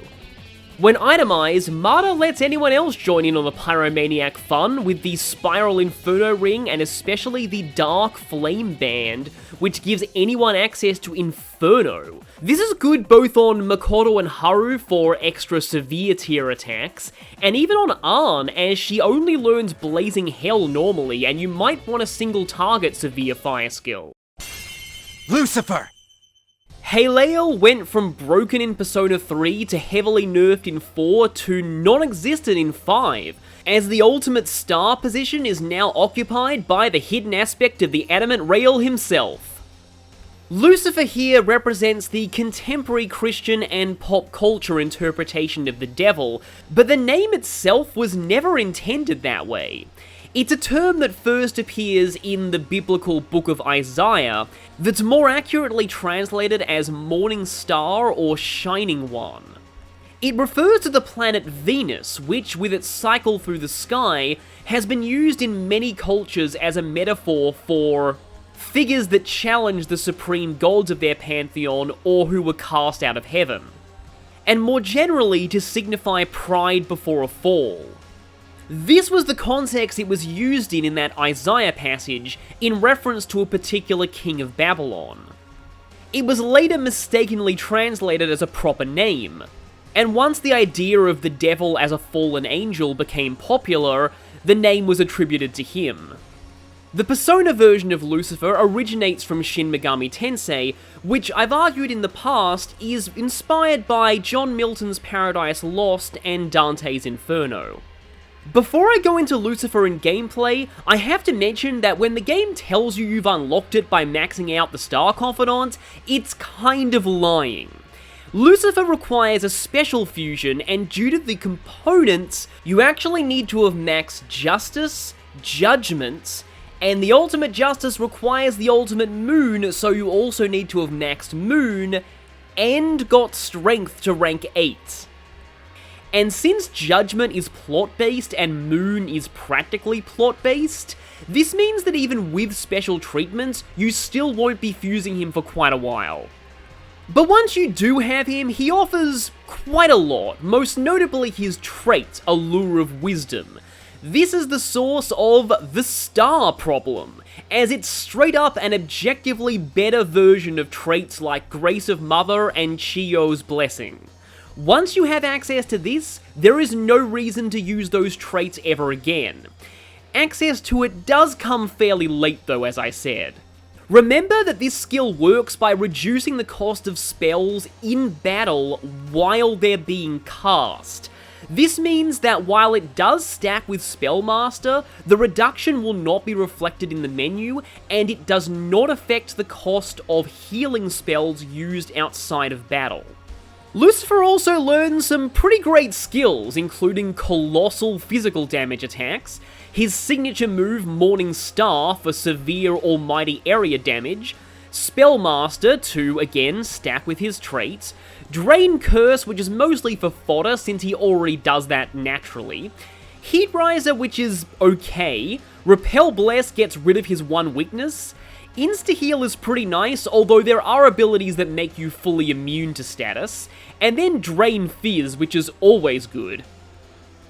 When itemized, Mada lets anyone else join in on the pyromaniac fun with the Spiral Inferno Ring and especially the Dark Flame Band, which gives anyone access to Inferno. This is good both on Makoto and Haru for extra severe tier attacks, and even on Arn as she only learns Blazing Hell normally and you might want a single target severe fire skill. Lucifer! Haleo went from broken in Persona 3 to heavily nerfed in 4 to non-existent in 5, as the ultimate star position is now occupied by the hidden aspect of the adamant rail himself. Lucifer here represents the contemporary Christian and pop culture interpretation of the devil, but the name itself was never intended that way. It's a term that first appears in the biblical book of Isaiah, that's more accurately translated as Morning Star or Shining One. It refers to the planet Venus, which, with its cycle through the sky, has been used in many cultures as a metaphor for figures that challenge the supreme gods of their pantheon or who were cast out of heaven, and more generally to signify pride before a fall. This was the context it was used in that Isaiah passage, in reference to a particular king of Babylon. It was later mistakenly translated as a proper name, and once the idea of the devil as a fallen angel became popular, the name was attributed to him. The Persona version of Lucifer originates from Shin Megami Tensei, which I've argued in the past is inspired by John Milton's Paradise Lost and Dante's Inferno. Before I go into Lucifer in gameplay, I have to mention that when the game tells you you've unlocked it by maxing out the Star Confidant, it's kind of lying. Lucifer requires a special fusion, and due to the components, you actually need to have maxed Justice, Judgement, and the Ultimate Justice requires the Ultimate Moon, so you also need to have maxed Moon, and got Strength to rank 8. And since Judgement is plot-based and Moon is practically plot-based, this means that even with special treatments, you still won't be fusing him for quite a while. But once you do have him, he offers quite a lot, most notably his trait, Allure of Wisdom. This is the source of the star problem, as it's straight up an objectively better version of traits like Grace of Mother and Chiyo's Blessing. Once you have access to this, there is no reason to use those traits ever again. Access to it does come fairly late though, as I said. Remember that this skill works by reducing the cost of spells in battle while they're being cast. This means that while it does stack with Spellmaster, the reduction will not be reflected in the menu, and it does not affect the cost of healing spells used outside of battle. Lucifer also learns some pretty great skills, including colossal physical damage attacks, his signature move Morning Star for severe almighty area damage, Spellmaster to, again, stack with his traits, Drain Curse, which is mostly for fodder since he already does that naturally, Heat Riser, which is okay, Repel Bless gets rid of his one weakness, Insta-heal is pretty nice, although there are abilities that make you fully immune to status, and then Drain Fizz, which is always good.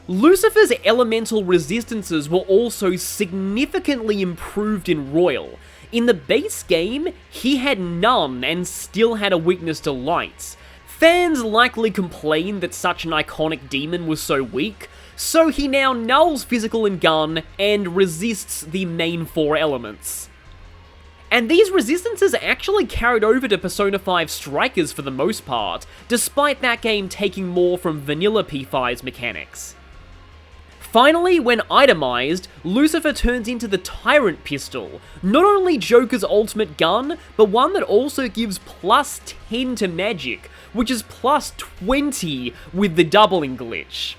Lucifer's elemental resistances were also significantly improved in Royal. In the base game, he had none and still had a weakness to lights. Fans likely complained that such an iconic demon was so weak, so he now nulls physical and gun and resists the main 4 elements. And these resistances actually carried over to Persona 5 Strikers for the most part, despite that game taking more from vanilla P5's mechanics. Finally, when itemized, Lucifer turns into the Tyrant Pistol, not only Joker's ultimate gun, but one that also gives plus 10 to magic, which is plus 20 with the doubling glitch.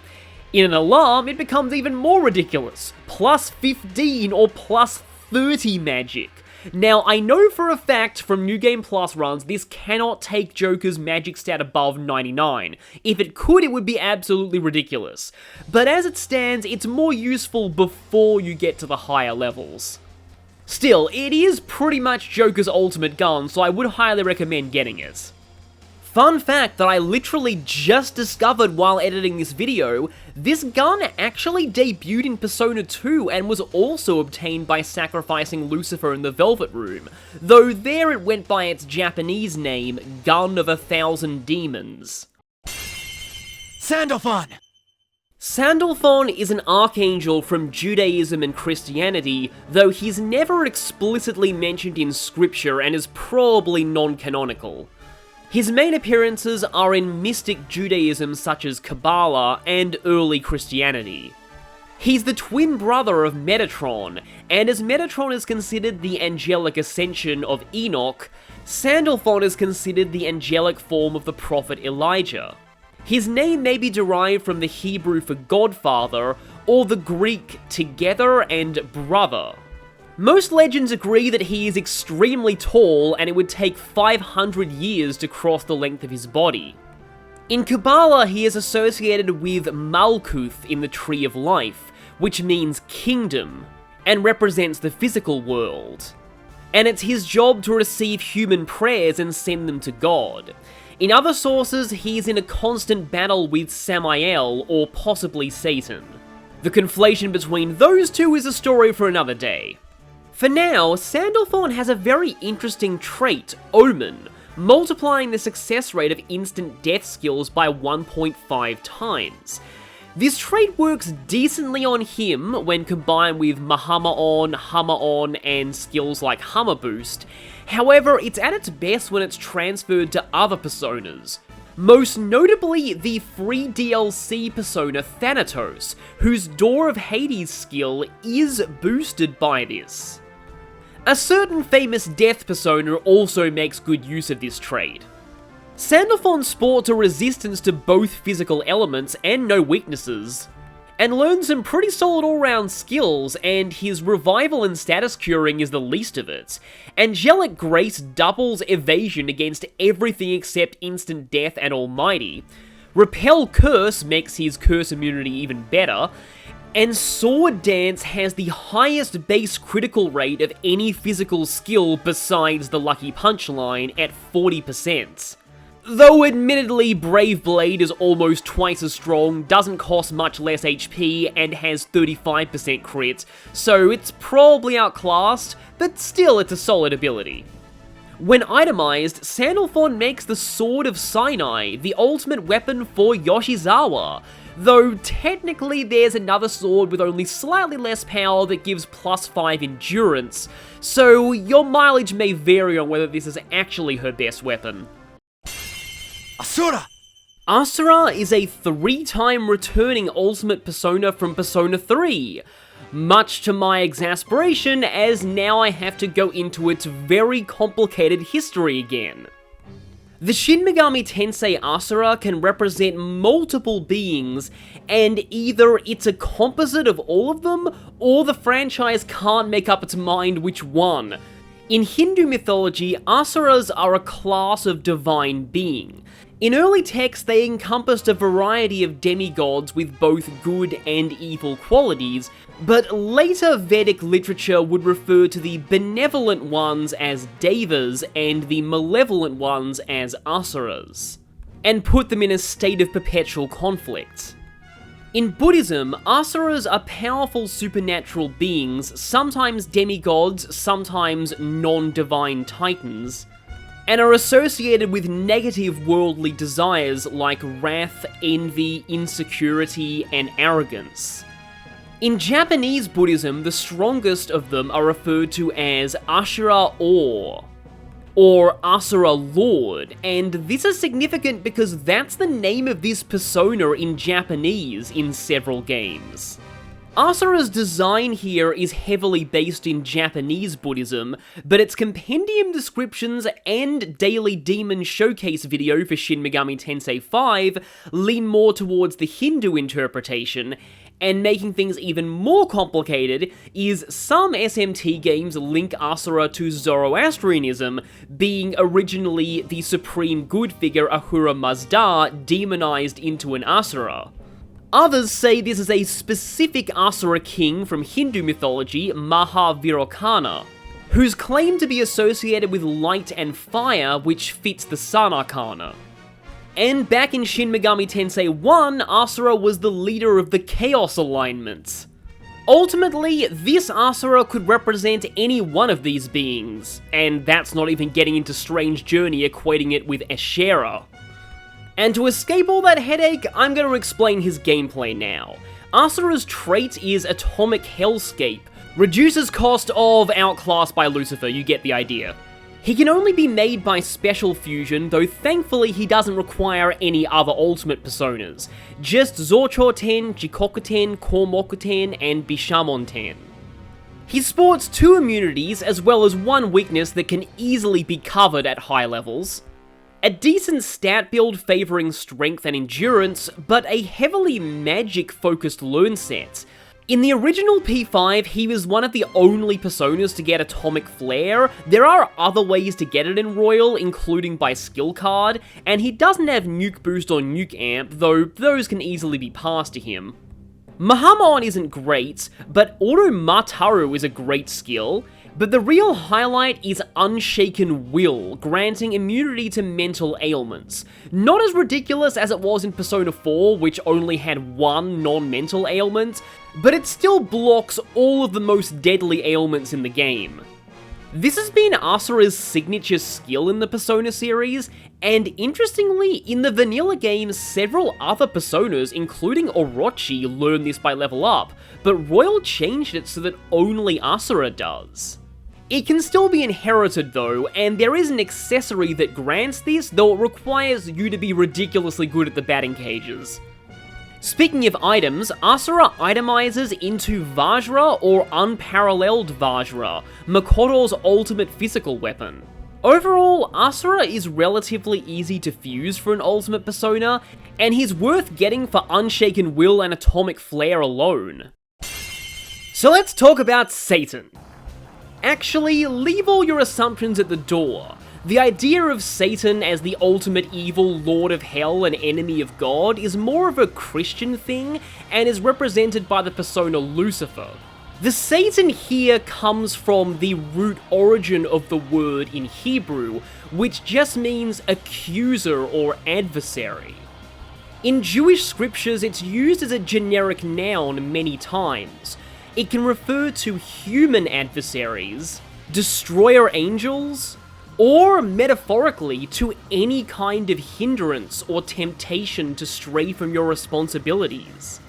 In an alarm, it becomes even more ridiculous, plus 15 or plus 30 magic. Now, I know for a fact from New Game Plus runs, this cannot take Joker's magic stat above 99. If it could, it would be absolutely ridiculous. But as it stands, it's more useful before you get to the higher levels. Still, it is pretty much Joker's ultimate gun, so I would highly recommend getting it. Fun fact that I literally just discovered while editing this video, this gun actually debuted in Persona 2 and was also obtained by sacrificing Lucifer in the Velvet Room, though there it went by its Japanese name, Gun of 1,000 Demons. Sandalphon! Sandalphon is an archangel from Judaism and Christianity, though he's never explicitly mentioned in scripture and is probably non-canonical. His main appearances are in mystic Judaism such as Kabbalah and early Christianity. He's the twin brother of Metatron, and as Metatron is considered the angelic ascension of Enoch, Sandalphon is considered the angelic form of the prophet Elijah. His name may be derived from the Hebrew for Godfather, or the Greek together and brother. Most legends agree that he is extremely tall and it would take 500 years to cross the length of his body. In Kabbalah, he is associated with Malkuth in the Tree of Life, which means kingdom, and represents the physical world. And it's his job to receive human prayers and send them to God. In other sources, he's in a constant battle with Samael, or possibly Satan. The conflation between those two is a story for another day. For now, Sandalphon has a very interesting trait, Omen, multiplying the success rate of instant death skills by 1.5 times. This trait works decently on him when combined with Mahama-On, Hammer-On, and skills like Hammer Boost. However, it's at its best when it's transferred to other personas. Most notably, the free DLC persona Thanatos, whose Door of Hades skill is boosted by this. A certain famous death persona also makes good use of this trait. Sandalphon sports a resistance to both physical elements and no weaknesses, and learns some pretty solid all-round skills, and his revival and status curing is the least of it. Angelic Grace doubles evasion against everything except instant death and almighty. Repel Curse makes his curse immunity even better, and Sword Dance has the highest base critical rate of any physical skill besides the Lucky Punch line at 40%. Though admittedly Brave Blade is almost twice as strong, doesn't cost much less HP, and has 35% crit, so it's probably outclassed, but still it's a solid ability. When itemized, Sandalphon makes the Sword of Sinai the ultimate weapon for Yoshizawa, though technically there's another sword with only slightly less power that gives +5 endurance, so your mileage may vary on whether this is actually her best weapon. Asura! Asura is a 3-time returning ultimate persona from Persona 3, much to my exasperation, as now I have to go into its very complicated history again. The Shin Megami Tensei Asura can represent multiple beings, and either it's a composite of all of them, or the franchise can't make up its mind which one. In Hindu mythology, Asuras are a class of divine being. In early texts, they encompassed a variety of demigods with both good and evil qualities, but later Vedic literature would refer to the benevolent ones as devas and the malevolent ones as asuras, and put them in a state of perpetual conflict. In Buddhism, asuras are powerful supernatural beings, sometimes demigods, sometimes non-divine titans, and are associated with negative worldly desires like wrath, envy, insecurity, and arrogance. In Japanese Buddhism, the strongest of them are referred to as Ashura or Asura Lord, and this is significant because that's the name of this persona in Japanese in several games. Asura's design here is heavily based in Japanese Buddhism, but its compendium descriptions and daily demon showcase video for Shin Megami Tensei 5 lean more towards the Hindu interpretation, and making things even more complicated is some SMT games link Asura to Zoroastrianism, being originally the supreme good figure Ahura Mazda demonized into an Asura. Others say this is a specific Asura king from Hindu mythology, Mahavirokana, who's claimed to be associated with light and fire, which fits the Sun Arcana. And back in Shin Megami Tensei 1, Asura was the leader of the Chaos Alignment. Ultimately, this Asura could represent any one of these beings, and that's not even getting into Strange Journey equating it with Ashera. And to escape all that headache, I'm going to explain his gameplay now. Asura's trait is Atomic Hellscape, reduces cost of outclassed by Lucifer, you get the idea. He can only be made by special fusion, though thankfully he doesn't require any other ultimate personas. Just Zorcho-ten, Jikoku-ten, Kormoku-ten, and Bishamon-ten. He sports 2 immunities as well as 1 weakness that can easily be covered at high levels. A decent stat build favouring strength and endurance, but a heavily magic-focused learn set. In the original P5, he was one of the only personas to get Atomic Flare. There are other ways to get it in Royal, including by skill card, and he doesn't have Nuke Boost or Nuke Amp, though those can easily be passed to him. Mahamon isn't great, but Auto Mataru is a great skill, but the real highlight is Unshaken Will, granting immunity to mental ailments. Not as ridiculous as it was in Persona 4, which only had 1 non-mental ailment, but it still blocks all of the most deadly ailments in the game. This has been Asura's signature skill in the Persona series, and interestingly, in the vanilla game, several other Personas, including Orochi, learn this by level up, but Royal changed it so that only Asura does. It can still be inherited though, and there is an accessory that grants this, though it requires you to be ridiculously good at the batting cages. Speaking of items, Asura itemizes into Vajra or Unparalleled Vajra, Makoto's ultimate physical weapon. Overall, Asura is relatively easy to fuse for an ultimate persona, and he's worth getting for Unshaken Will and Atomic Flare alone. So let's talk about Satan. Actually, leave all your assumptions at the door. The idea of Satan as the ultimate evil lord of hell and enemy of God is more of a Christian thing, and is represented by the persona Lucifer. The Satan here comes from the root origin of the word in Hebrew, which just means accuser or adversary. In Jewish scriptures, it's used as a generic noun many times. It can refer to human adversaries, destroyer angels, or metaphorically to any kind of hindrance or temptation to stray from your responsibilities.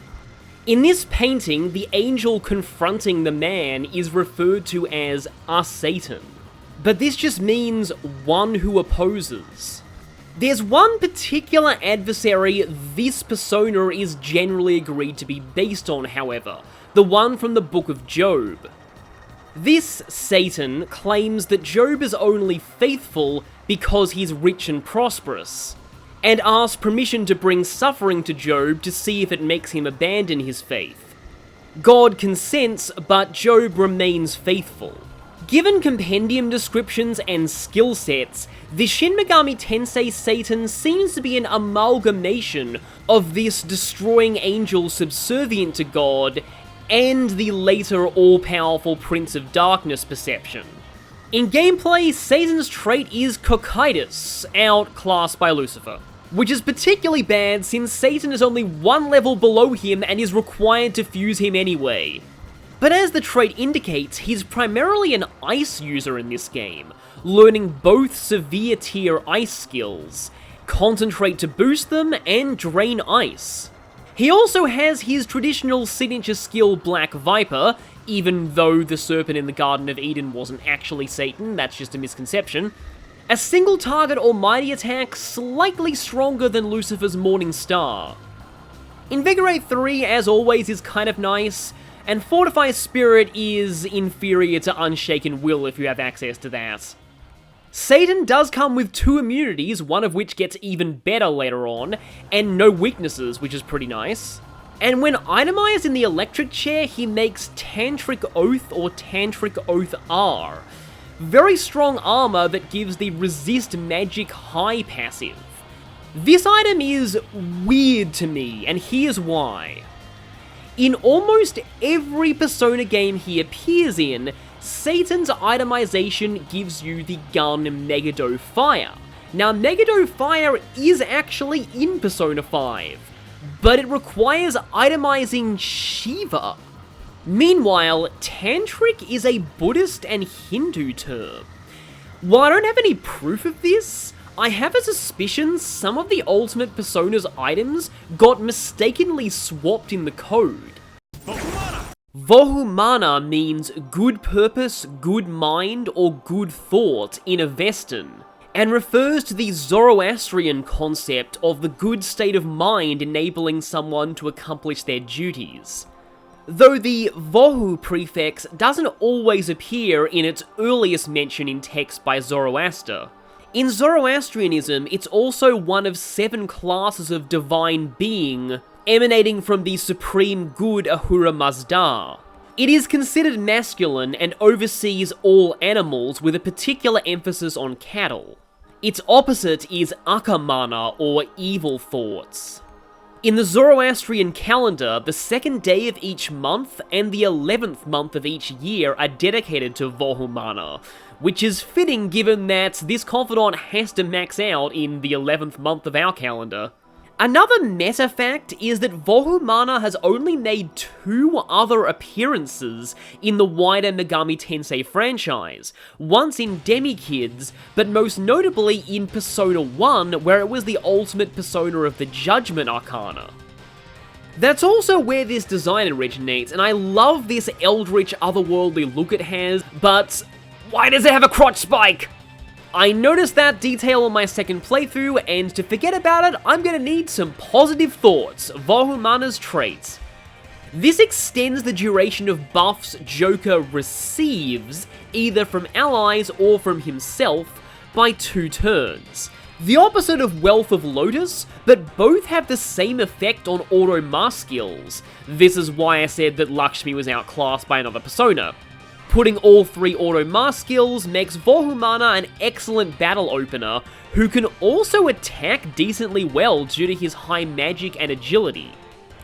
In this painting, the angel confronting the man is referred to as a Satan, but this just means one who opposes. There's one particular adversary this persona is generally agreed to be based on, however, the one from the Book of Job. This Satan claims that Job is only faithful because he's rich and prosperous, and asks permission to bring suffering to Job to see if it makes him abandon his faith. God consents, but Job remains faithful. Given compendium descriptions and skill sets, the Shin Megami Tensei Satan seems to be an amalgamation of this destroying angel subservient to God and the later all-powerful Prince of Darkness perception. In gameplay, Satan's trait is Cocytus, outclassed by Lucifer, which is particularly bad since Satan is only 1 level below him and is required to fuse him anyway. But as the trait indicates, he's primarily an ice user in this game, learning both severe tier ice skills, concentrate to boost them, and drain ice. He also has his traditional signature skill Black Viper, even though the serpent in the Garden of Eden wasn't actually Satan, that's just a misconception. A single target almighty attack slightly stronger than Lucifer's Morning Star. Invigorate 3, as always, is kind of nice, and Fortify Spirit is inferior to Unshaken Will if you have access to that. Satan does come with 2 immunities, one of which gets even better later on, and no weaknesses, which is pretty nice. And when itemized in the Electric Chair, he makes Tantric Oath or Tantric Oath R. Very strong armor that gives the Resist Magic High passive. This item is weird to me, and here's why. In almost every Persona game he appears in, Satan's itemization gives you the gun Megado Fire. Now, Megiddo Fire is actually in Persona 5, but it requires itemizing Shiva. Meanwhile, Tantric is a Buddhist and Hindu term. While I don't have any proof of this, I have a suspicion some of the Ultimate Persona's items got mistakenly swapped in the code. Vohu Manah means good purpose, good mind, or good thought in Avestan, and refers to the Zoroastrian concept of the good state of mind enabling someone to accomplish their duties. Though the Vohu prefix doesn't always appear in its earliest mention in text by Zoroaster. In Zoroastrianism, it's also one of 7 classes of divine being, emanating from the supreme good Ahura Mazda. It is considered masculine and oversees all animals with a particular emphasis on cattle. Its opposite is Akamana, or evil thoughts. In the Zoroastrian calendar, the 2nd day of each month and the 11th month of each year are dedicated to Vohu Manah, which is fitting given that this Confidant has to max out in the 11th month of our calendar. Another meta fact is that Vohu Manah has only made 2 other appearances in the wider Megami Tensei franchise, once in Demi-Kids, but most notably in Persona 1, where it was the ultimate persona of the Judgement Arcana. That's also where this design originates, and I love this eldritch otherworldly look it has, but why does it have a crotch spike? I noticed that detail on my second playthrough, and to forget about it, I'm gonna need some positive thoughts, Vohu Manah's traits. This extends the duration of buffs Joker receives, either from allies or from himself, by 2 turns. The opposite of Wealth of Lotus, but both have the same effect on auto mask skills. This is why I said that Lakshmi was outclassed by another persona. Putting all 3 auto mask skills makes Vohu Manah an excellent battle opener, who can also attack decently well due to his high magic and agility.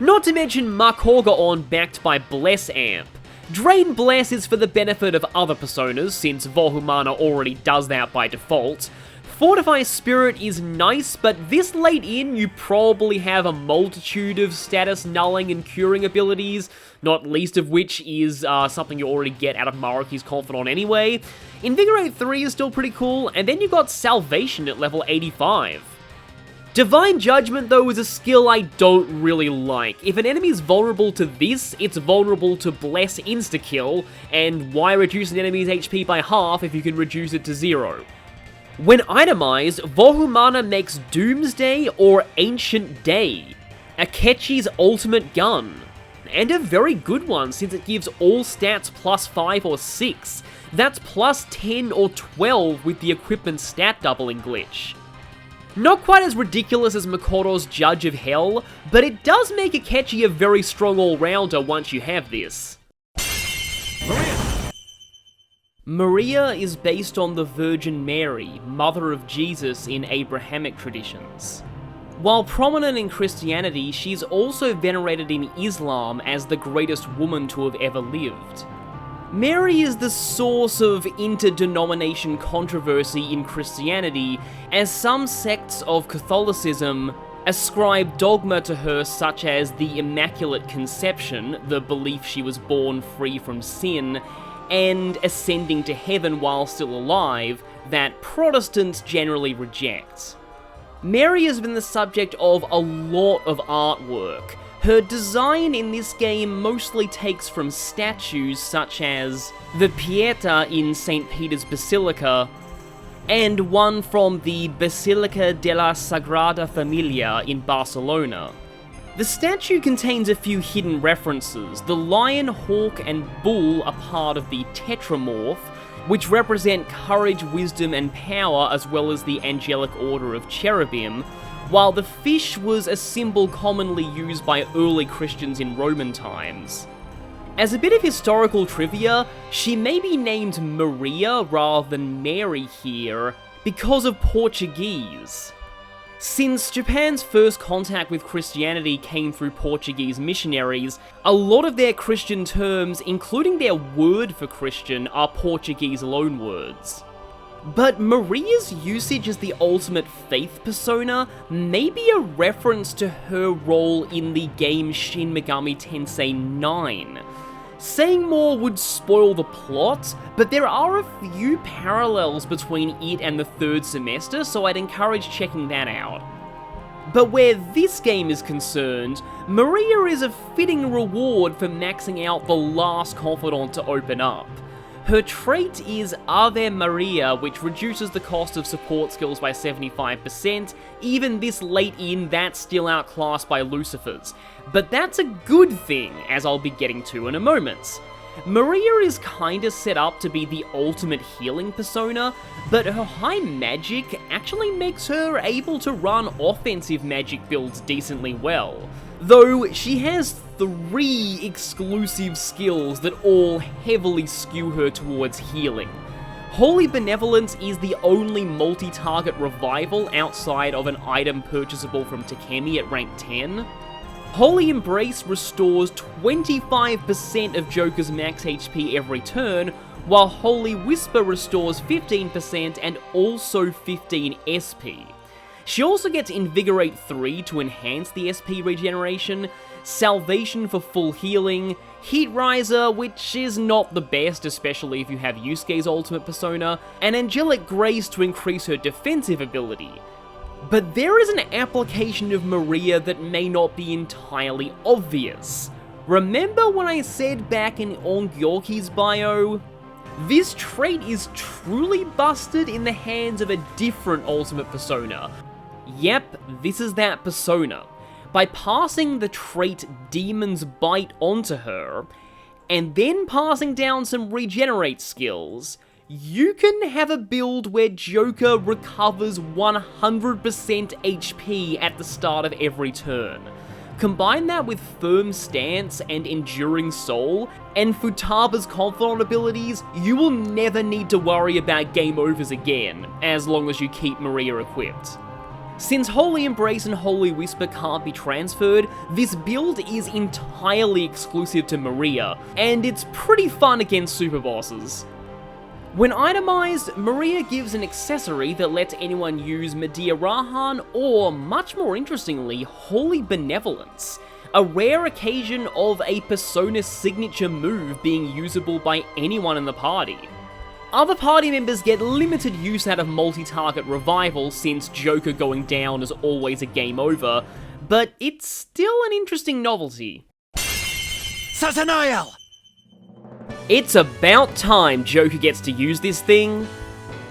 Not to mention Makorgaon backed by Bless Amp. Drain Bless is for the benefit of other personas, since Vohu Manah already does that by default. Fortify Spirit is nice, but this late in, you probably have a multitude of status nulling and curing abilities, not least of which is something you already get out of Maruki's Confidant anyway. Invigorate 3 is still pretty cool, and then you've got Salvation at level 85. Divine Judgment, though, is a skill I don't really like. If an enemy is vulnerable to this, it's vulnerable to Bless insta-kill, and why reduce an enemy's HP by half if you can reduce it to 0? When itemized, Vohu Manah makes Doomsday or Ancient Day, Akechi's ultimate gun, and a very good one since it gives all stats plus 5 or 6. That's plus 10 or 12 with the equipment stat doubling glitch. Not quite as ridiculous as Makoto's Judge of Hell, but it does make Akechi a very strong all-rounder once you have this. Maria is based on the Virgin Mary, Mother of Jesus in Abrahamic traditions. While prominent in Christianity, she's also venerated in Islam as the greatest woman to have ever lived. Mary is the source of inter-denomination controversy in Christianity, as some sects of Catholicism ascribe dogma to her such as the Immaculate Conception, the belief she was born free from sin, and ascending to heaven while still alive, that Protestants generally reject. Mary has been the subject of a lot of artwork. Her design in this game mostly takes from statues such as the Pieta in St. Peter's Basilica, and one from the Basilica de la Sagrada Familia in Barcelona. The statue contains a few hidden references. The lion, hawk, and bull are part of the Tetramorph, which represent courage, wisdom, and power, as well as the angelic order of cherubim, while the fish was a symbol commonly used by early Christians in Roman times. As a bit of historical trivia, she may be named Maria rather than Mary here because of Portuguese. Since Japan's first contact with Christianity came through Portuguese missionaries, a lot of their Christian terms, including their word for Christian, are Portuguese loanwords. But Maria's usage as the ultimate faith persona may be a reference to her role in the game Shin Megami Tensei 9. Saying more would spoil the plot, but there are a few parallels between it and the third semester, so I'd encourage checking that out. But where this game is concerned, Maria is a fitting reward for maxing out the last Confidant to open up. Her trait is Ave Maria, which reduces the cost of support skills by 75%, even this late in, that's still outclassed by Lucifer's. But that's a good thing, as I'll be getting to in a moment. Maria is kinda set up to be the ultimate healing persona, but her high magic actually makes her able to run offensive magic builds decently well. Though she has 3 exclusive skills that all heavily skew her towards healing. Holy Benevolence is the only multi-target revival outside of an item purchasable from Takemi at rank 10. Holy Embrace restores 25% of Joker's max HP every turn, while Holy Whisper restores 15% and also 15 SP. She also gets Invigorate 3 to enhance the SP regeneration, Salvation for full healing, Heat Riser, which is not the best, especially if you have Yusuke's ultimate persona, and Angelic Grace to increase her defensive ability. But there is an application of Maria that may not be entirely obvious. Remember when I said back in Ongyo-Ki's bio? This trait is truly busted in the hands of a different ultimate persona. Yep, this is that persona. By passing the trait Demon's Bite onto her, and then passing down some regenerate skills, you can have a build where Joker recovers 100% HP at the start of every turn. Combine that with Firm Stance and Enduring Soul, and Futaba's Confidant abilities, you will never need to worry about game overs again, as long as you keep Maria equipped. Since Holy Embrace and Holy Whisper can't be transferred, this build is entirely exclusive to Maria, and it's pretty fun against super bosses. When itemized, Maria gives an accessory that lets anyone use Medea Rahan or, much more interestingly, Holy Benevolence, a rare occasion of a persona signature move being usable by anyone in the party. Other party members get limited use out of multi-target revival since Joker going down is always a game over, but it's still an interesting novelty. Satanael! It's about time Joker gets to use this thing.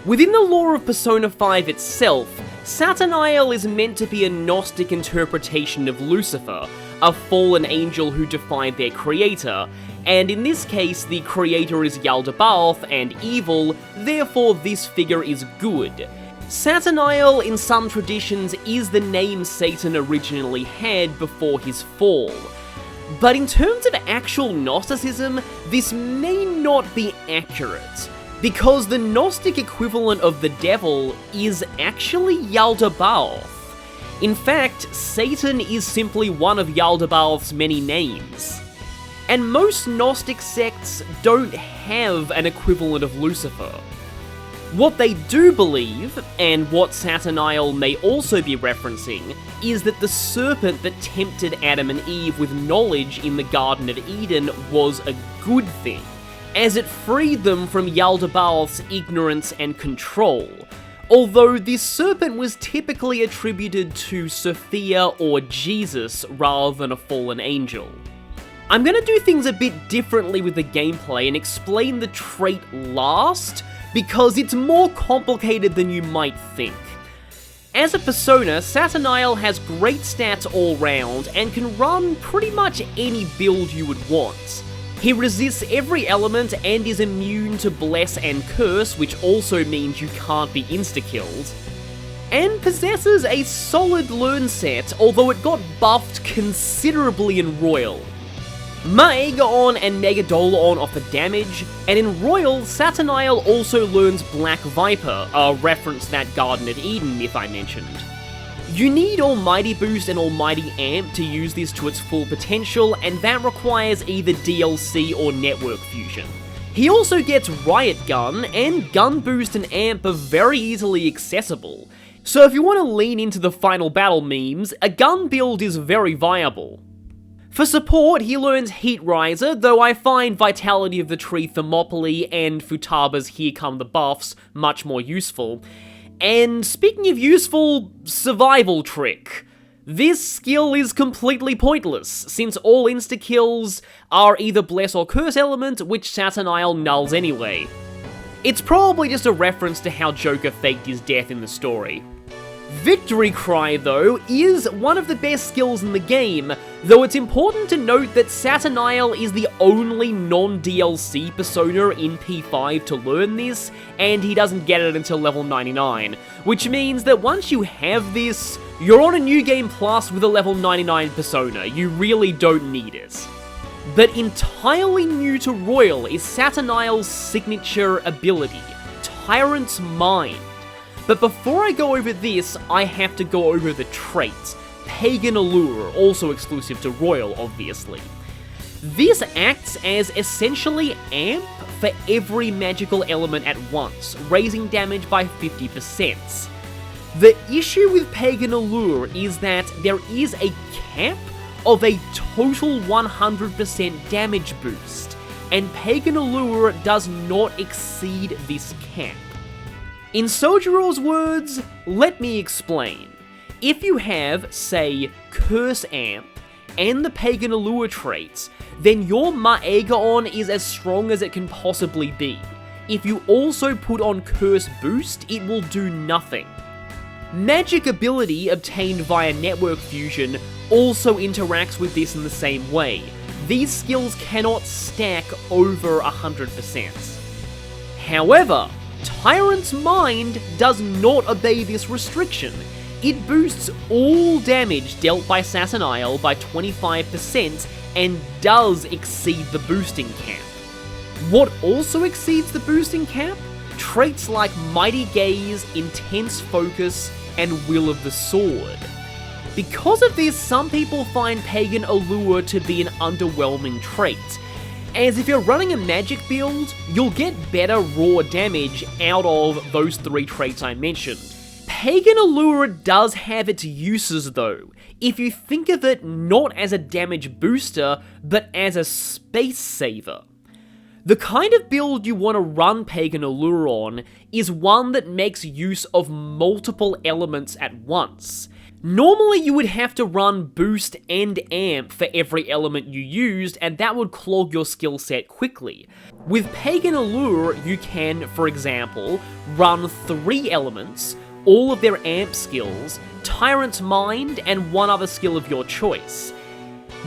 Within the lore of Persona 5 itself, Satanael is meant to be a Gnostic interpretation of Lucifer, a fallen angel who defied their creator, and in this case the creator is Yaldabaoth and evil, therefore this figure is good. Satanael in some traditions is the name Satan originally had before his fall. But in terms of actual Gnosticism, this may not be accurate, because the Gnostic equivalent of the devil is actually Yaldabaoth. In fact, Satan is simply one of Yaldabaoth's many names. And most Gnostic sects don't have an equivalent of Lucifer. What they do believe, and what Satanael may also be referencing, is that the serpent that tempted Adam and Eve with knowledge in the Garden of Eden was a good thing, as it freed them from Yaldabaoth's ignorance and control, although this serpent was typically attributed to Sophia or Jesus rather than a fallen angel. I'm gonna do things a bit differently with the gameplay and explain the trait last, because it's more complicated than you might think. As a persona, Satanael has great stats all round and can run pretty much any build you would want. He resists every element and is immune to Bless and Curse, which also means you can't be insta-killed, and possesses a solid learn set, although it got buffed considerably in Royal. Maegaon and Megadolaon offer damage, and in Royal, Satanael also learns Black Viper, a reference to that Garden of Eden myth I mentioned. You need Almighty Boost and Almighty Amp to use this to its full potential, and that requires either DLC or Network Fusion. He also gets Riot Gun, and Gun Boost and Amp are very easily accessible. So if you want to lean into the final battle memes, a gun build is very viable. For support, he learns Heat Riser, though I find Vitality of the Tree Thermopylae and Futaba's Here Come the Buffs much more useful. And speaking of useful, Survival Trick. This skill is completely pointless, since all insta-kills are either Bless or Curse element, which Saturnile nulls anyway. It's probably just a reference to how Joker faked his death in the story. Victory Cry, though, is one of the best skills in the game, though it's important to note that Saturnile is the only non-DLC persona in P5 to learn this, and he doesn't get it until level 99, which means that once you have this, you're on a New Game Plus with a level 99 persona. You really don't need it. But entirely new to Royal is Saturnile's signature ability, Tyrant's Mind. But before I go over this, I have to go over the traits. Pagan Allure, also exclusive to Royal, obviously. This acts as essentially Amp for every magical element at once, raising damage by 50%. The issue with Pagan Allure is that there is a cap of a total 100% damage boost, and Pagan Allure does not exceed this cap. In Sojiro's words, let me explain. If you have, say, Curse Amp and the Pagan Allure traits, then your Maegaon is as strong as it can possibly be. If you also put on Curse Boost, it will do nothing. Magic ability obtained via Network Fusion also interacts with this in the same way. These skills cannot stack over 100%. However, Tyrant's Mind does not obey this restriction. It boosts all damage dealt by Saturnile by 25% and does exceed the boosting cap. What also exceeds the boosting cap? Traits like Mighty Gaze, Intense Focus, and Will of the Sword. Because of this, some people find Pagan Allure to be an underwhelming trait, as if you're running a magic build, you'll get better raw damage out of those three traits I mentioned. Pagan Allure does have its uses though, if you think of it not as a damage booster, but as a space saver. The kind of build you want to run Pagan Allure on is one that makes use of multiple elements at once. Normally you would have to run Boost and Amp for every element you used, and that would clog your skill set quickly. With Pagan Allure, you can, for example, run 3 elements, all of their Amp skills, Tyrant's Mind, and one other skill of your choice.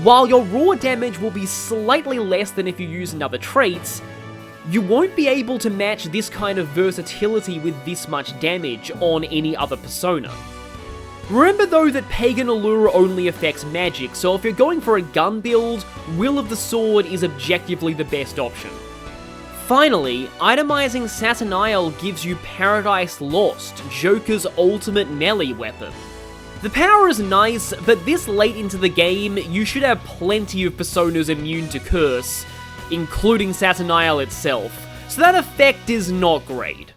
While your raw damage will be slightly less than if you use another trait, you won't be able to match this kind of versatility with this much damage on any other persona. Remember though that Pagan Allure only affects magic, so if you're going for a gun build, Will of the Sword is objectively the best option. Finally, itemizing Saturnile gives you Paradise Lost, Joker's ultimate melee weapon. The power is nice, but this late into the game, you should have plenty of personas immune to Curse, including Saturnile itself, so that effect is not great.